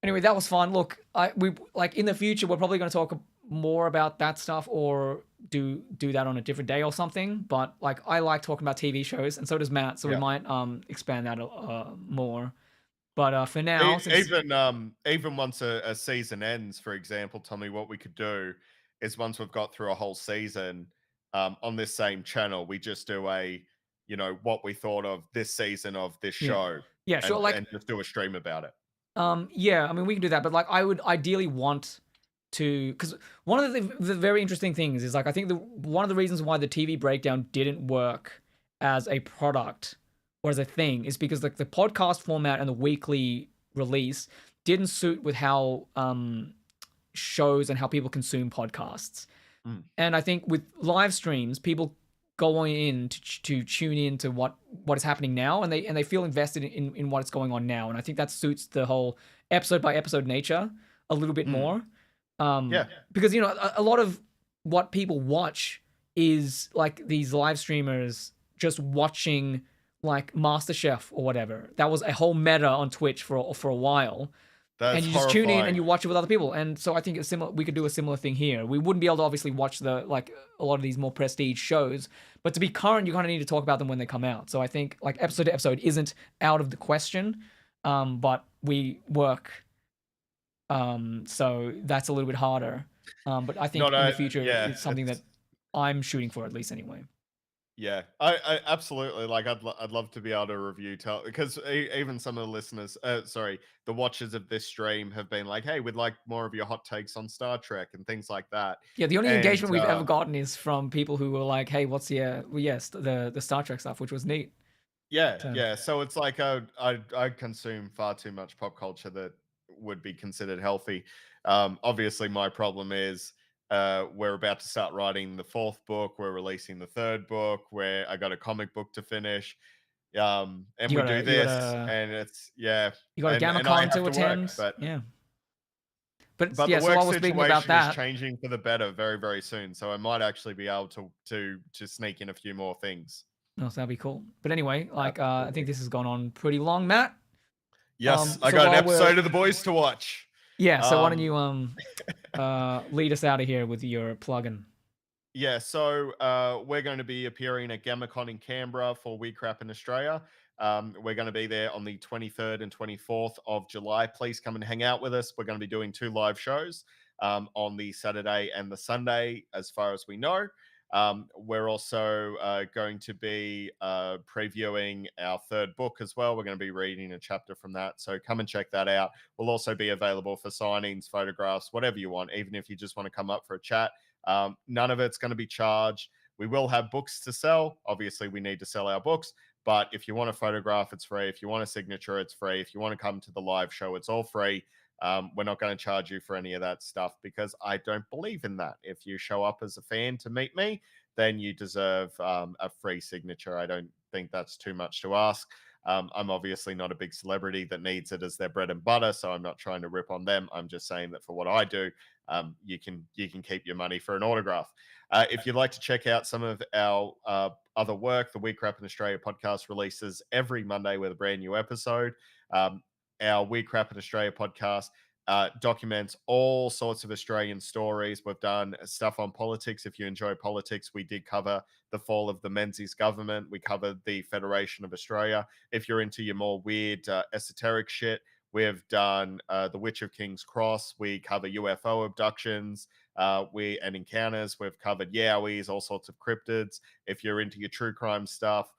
Anyway, that was fun. Look, we like in the future we're probably going to talk more about that stuff or do that on a different day or something. But like I like talking about TV shows, and so does Matt. So we might expand that more. But for now, even once a season ends, for example, Tommy, what we could do is once we've got through a whole season on this same channel, we just do what we thought of this season of this show. Yeah, sure. And just do a stream about it. Yeah, I mean, we can do that, but like, I would ideally want to, because one of the very interesting things is like, I think one of the reasons why the TV breakdown didn't work as a product or as a thing is because like the podcast format and the weekly release didn't suit with how shows and how people consume podcasts. And I think with live streams, people go in to tune in to what is happening now, and they feel invested in what is going on now. And I think that suits the whole episode by episode nature a little bit Mm. more. Yeah, Because a lot of what people watch is like these live streamers just watching like MasterChef or whatever. That was a whole meta on Twitch for a while, and that's you just tune in and horrifying. you watch it with other people. And so I think it's similar. We could do a similar thing here. We wouldn't be able to obviously watch the like a lot of these more prestige shows, but to be current, you kind of need to talk about them when they come out. So I think like episode to episode isn't out of the question, but we work. So that's a little bit harder. But I think Not in the a future, Yeah, it's something that it's I'm shooting for at least anyway. yeah. I absolutely like. I'd love to be able to review tell because even some of the listeners, sorry, the watchers of this stream have been like, "Hey, we'd like more of your hot takes on Star Trek and things like that." Yeah, the only And engagement we've ever gotten is from people who were like, "Hey, what's the well, yes, the Star Trek stuff," which was neat. yeah, So yeah. So it's like I consume far too much pop culture that would be considered healthy. Obviously, my problem is we're about to start writing the fourth book. We're releasing the third book. Where I got a comic book to finish. And you we got do a you got this, a and it's yeah, you got a and I GammaCon have to to work, attend. but Yeah, but but the yeah. So work while we're speaking about situation is that, changing for the better very very soon. So I might actually be able to sneak in a few more things. no, so that'd be cool. But anyway, like I think Absolutely. this has gone on pretty long, Matt. Yes, I So got an while we're episode of The Boys to watch. yeah, so why don't Um, you lead us out of here with your plugin? yeah, so we're going to be appearing at GammaCon in Canberra for We Crap in Australia. We're going to be there on the 23rd and 24th of July. Please come and hang out with us. We're going to be doing 2 live shows on the Saturday and the Sunday, as far as we know. We're also going to be previewing our third book as well. We're going to be reading a chapter from that. So come and check that out. We'll also be available for signings, photographs, whatever you want, even if you just want to come up for a chat. None of it's going to be charged. We will have books to sell. Obviously, we need to sell our books. But if you want a photograph, it's free. If you want a signature, it's free. If you want to come to the live show, it's all free. We're not going to charge you for any of that stuff because I don't believe in that. If you show up as a fan to meet me, then you deserve a free signature. I don't think that's too much to ask. I'm obviously not a big celebrity that needs it as their bread and butter, so I'm not trying to rip on them. I'm just saying that for what I do, you can keep your money for an autograph. If you'd like to check out some of our other work, the We Crap in Australia podcast releases every Monday with a brand new episode. Our We Crap in Australia podcast documents all sorts of Australian stories. We've done stuff on politics. If you enjoy politics, we did cover the fall of the Menzies government. We covered the Federation of Australia. If you're into your more weird, esoteric shit, we've done the Witch of King's Cross. We cover UFO abductions. And encounters. We've covered Yowies, all sorts of cryptids. If you're into your true crime stuff,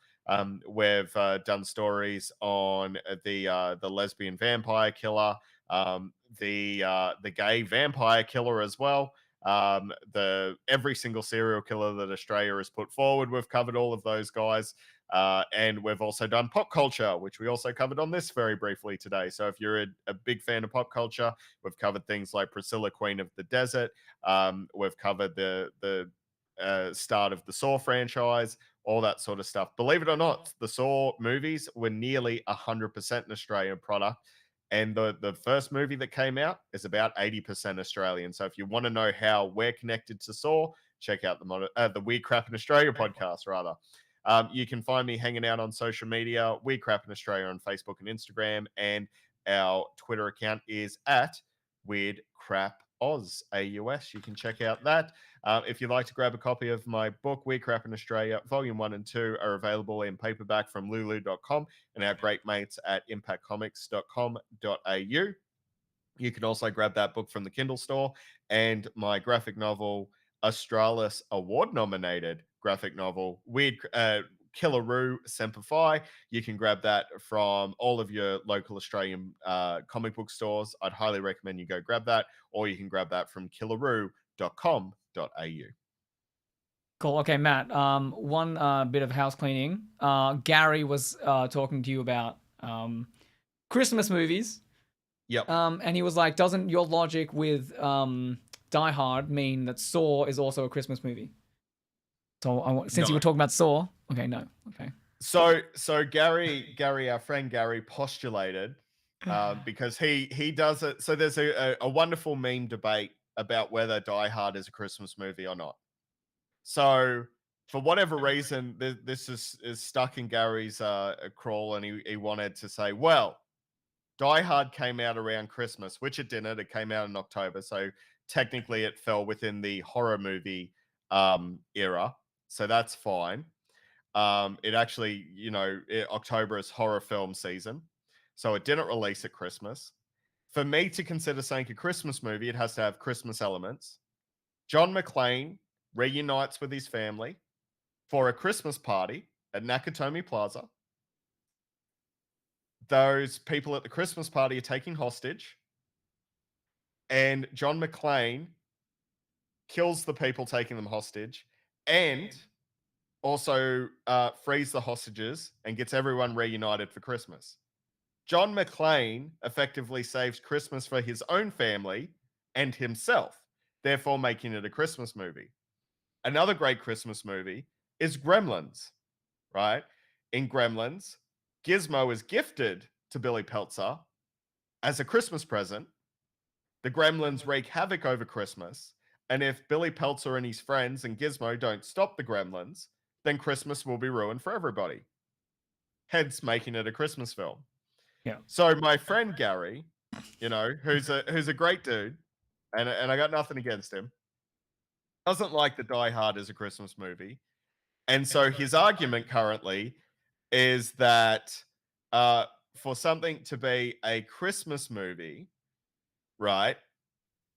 we've done stories on the lesbian vampire killer, the gay vampire killer as well. The every single serial killer that Australia has put forward, we've covered all of those guys. And we've also done pop culture, which we also covered on this very briefly today. So if you're a big fan of pop culture, we've covered things like Priscilla, Queen of the Desert. We've covered the start of the Saw franchise, all that sort of stuff. Believe it or not, the Saw movies were nearly 100% an Australian product. And the first movie that came out is about 80% Australian. So if you want to know how we're connected to Saw, check out the We Crap in Australia podcast, rather. You can find me hanging out on social media, We Crap in Australia on Facebook and Instagram, and our Twitter account is at Weird Crap Oz, AUS. You can check out that. If you'd like to grab a copy of my book, We Crap in Australia, Volume 1 and 2 are available in paperback from lulu.com and our great mates at impactcomics.com.au. You can also grab that book from the Kindle store and my graphic novel, Australis Award nominated graphic novel, Weird Killaroo Semper Fi. You can grab that from all of your local Australian comic book stores. I'd highly recommend you go grab that, or you can grab that from killaroo.com.au. Cool. Okay, Matt. One bit of house cleaning. Gary was talking to you about Christmas movies. Yep. And he was like, "Doesn't your logic with Die Hard mean that Saw is also a Christmas movie?" So since you No. were talking about Saw, okay, no, okay. So Gary, our friend Gary postulated because he does it. So there's a wonderful meme debate about whether Die Hard is a Christmas movie or not. So for whatever reason, this is stuck in Gary's crawl, and he wanted to say, well, Die Hard came out around Christmas, which it didn't. It came out in October, so technically it fell within the horror movie era, so that's fine. It actually, October is horror film season, so it didn't release at Christmas. For me to consider saying a Christmas movie, it has to have Christmas elements. John McClane reunites with his family for a Christmas party at Nakatomi Plaza. Those people at the Christmas party are taken hostage, and John McClane kills the people taking them hostage and also frees the hostages and gets everyone reunited for Christmas. John McClane effectively saves Christmas for his own family and himself, therefore making it a Christmas movie. Another great Christmas movie is Gremlins, right? In Gremlins, Gizmo is gifted to Billy Peltzer as a Christmas present. The Gremlins wreak havoc over Christmas, and if Billy Peltzer and his friends and Gizmo don't stop the Gremlins, then Christmas will be ruined for everybody. Hence making it a Christmas film. Yeah. So my friend Gary, who's a great dude, and I got nothing against him, doesn't like that Die Hard is a Christmas movie. And so his argument currently is that for something to be a Christmas movie, right,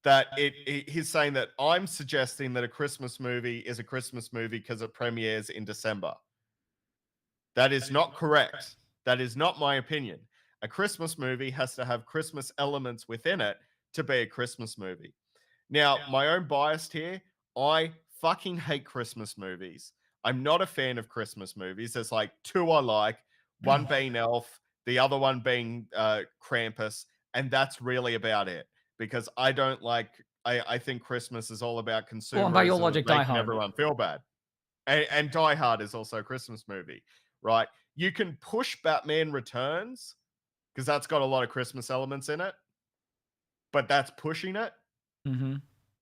that he's saying that I'm suggesting that a Christmas movie is a Christmas movie because it premieres in December. That is not correct. That is not my opinion. A Christmas movie has to have Christmas elements within it to be a Christmas movie. Now, my own bias here, I fucking hate Christmas movies. I'm not a fan of Christmas movies. There's like two I like, one being Elf, the other one being Krampus, and that's really about it. Because I don't like, I think Christmas is all about consumerism, Well, and by your logic, Die making Hard. everyone feel bad. And Die Hard is also a Christmas movie, right? You can push Batman Returns because that's got a lot of Christmas elements in it, but that's pushing it. Mm-hmm.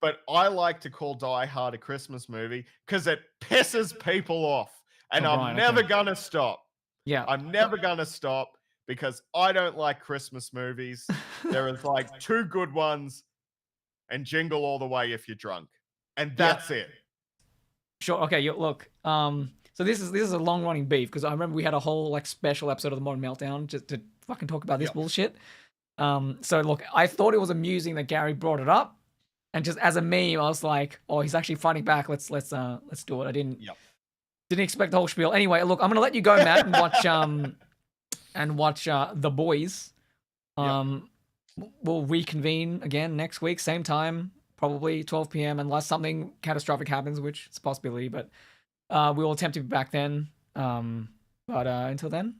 But I like to call Die Hard a Christmas movie because it pisses people off. And I'm never going to stop. Yeah. I'm never going to stop because I don't like Christmas movies. There is like two good ones and Jingle All the Way if you're drunk. And that's it. Sure. Okay. Look. So this is a long running beef because I remember we had a whole like special episode of the Modern Meltdown just to fucking talk about this bullshit. So look, I thought it was amusing that Gary brought it up, and just as a meme, I was like, oh, he's actually fighting back. Let's do it. I didn't expect the whole spiel. Anyway, look, I'm gonna let you go, Matt, and watch The Boys. We'll reconvene again next week, same time, probably 12 p.m. unless something catastrophic happens, which is a possibility. But we will attempt to be back then. But until then,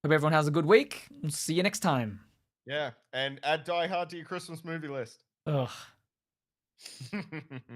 hope everyone has a good week. We'll see you next time. Yeah, and add Die Hard to your Christmas movie list. Ugh.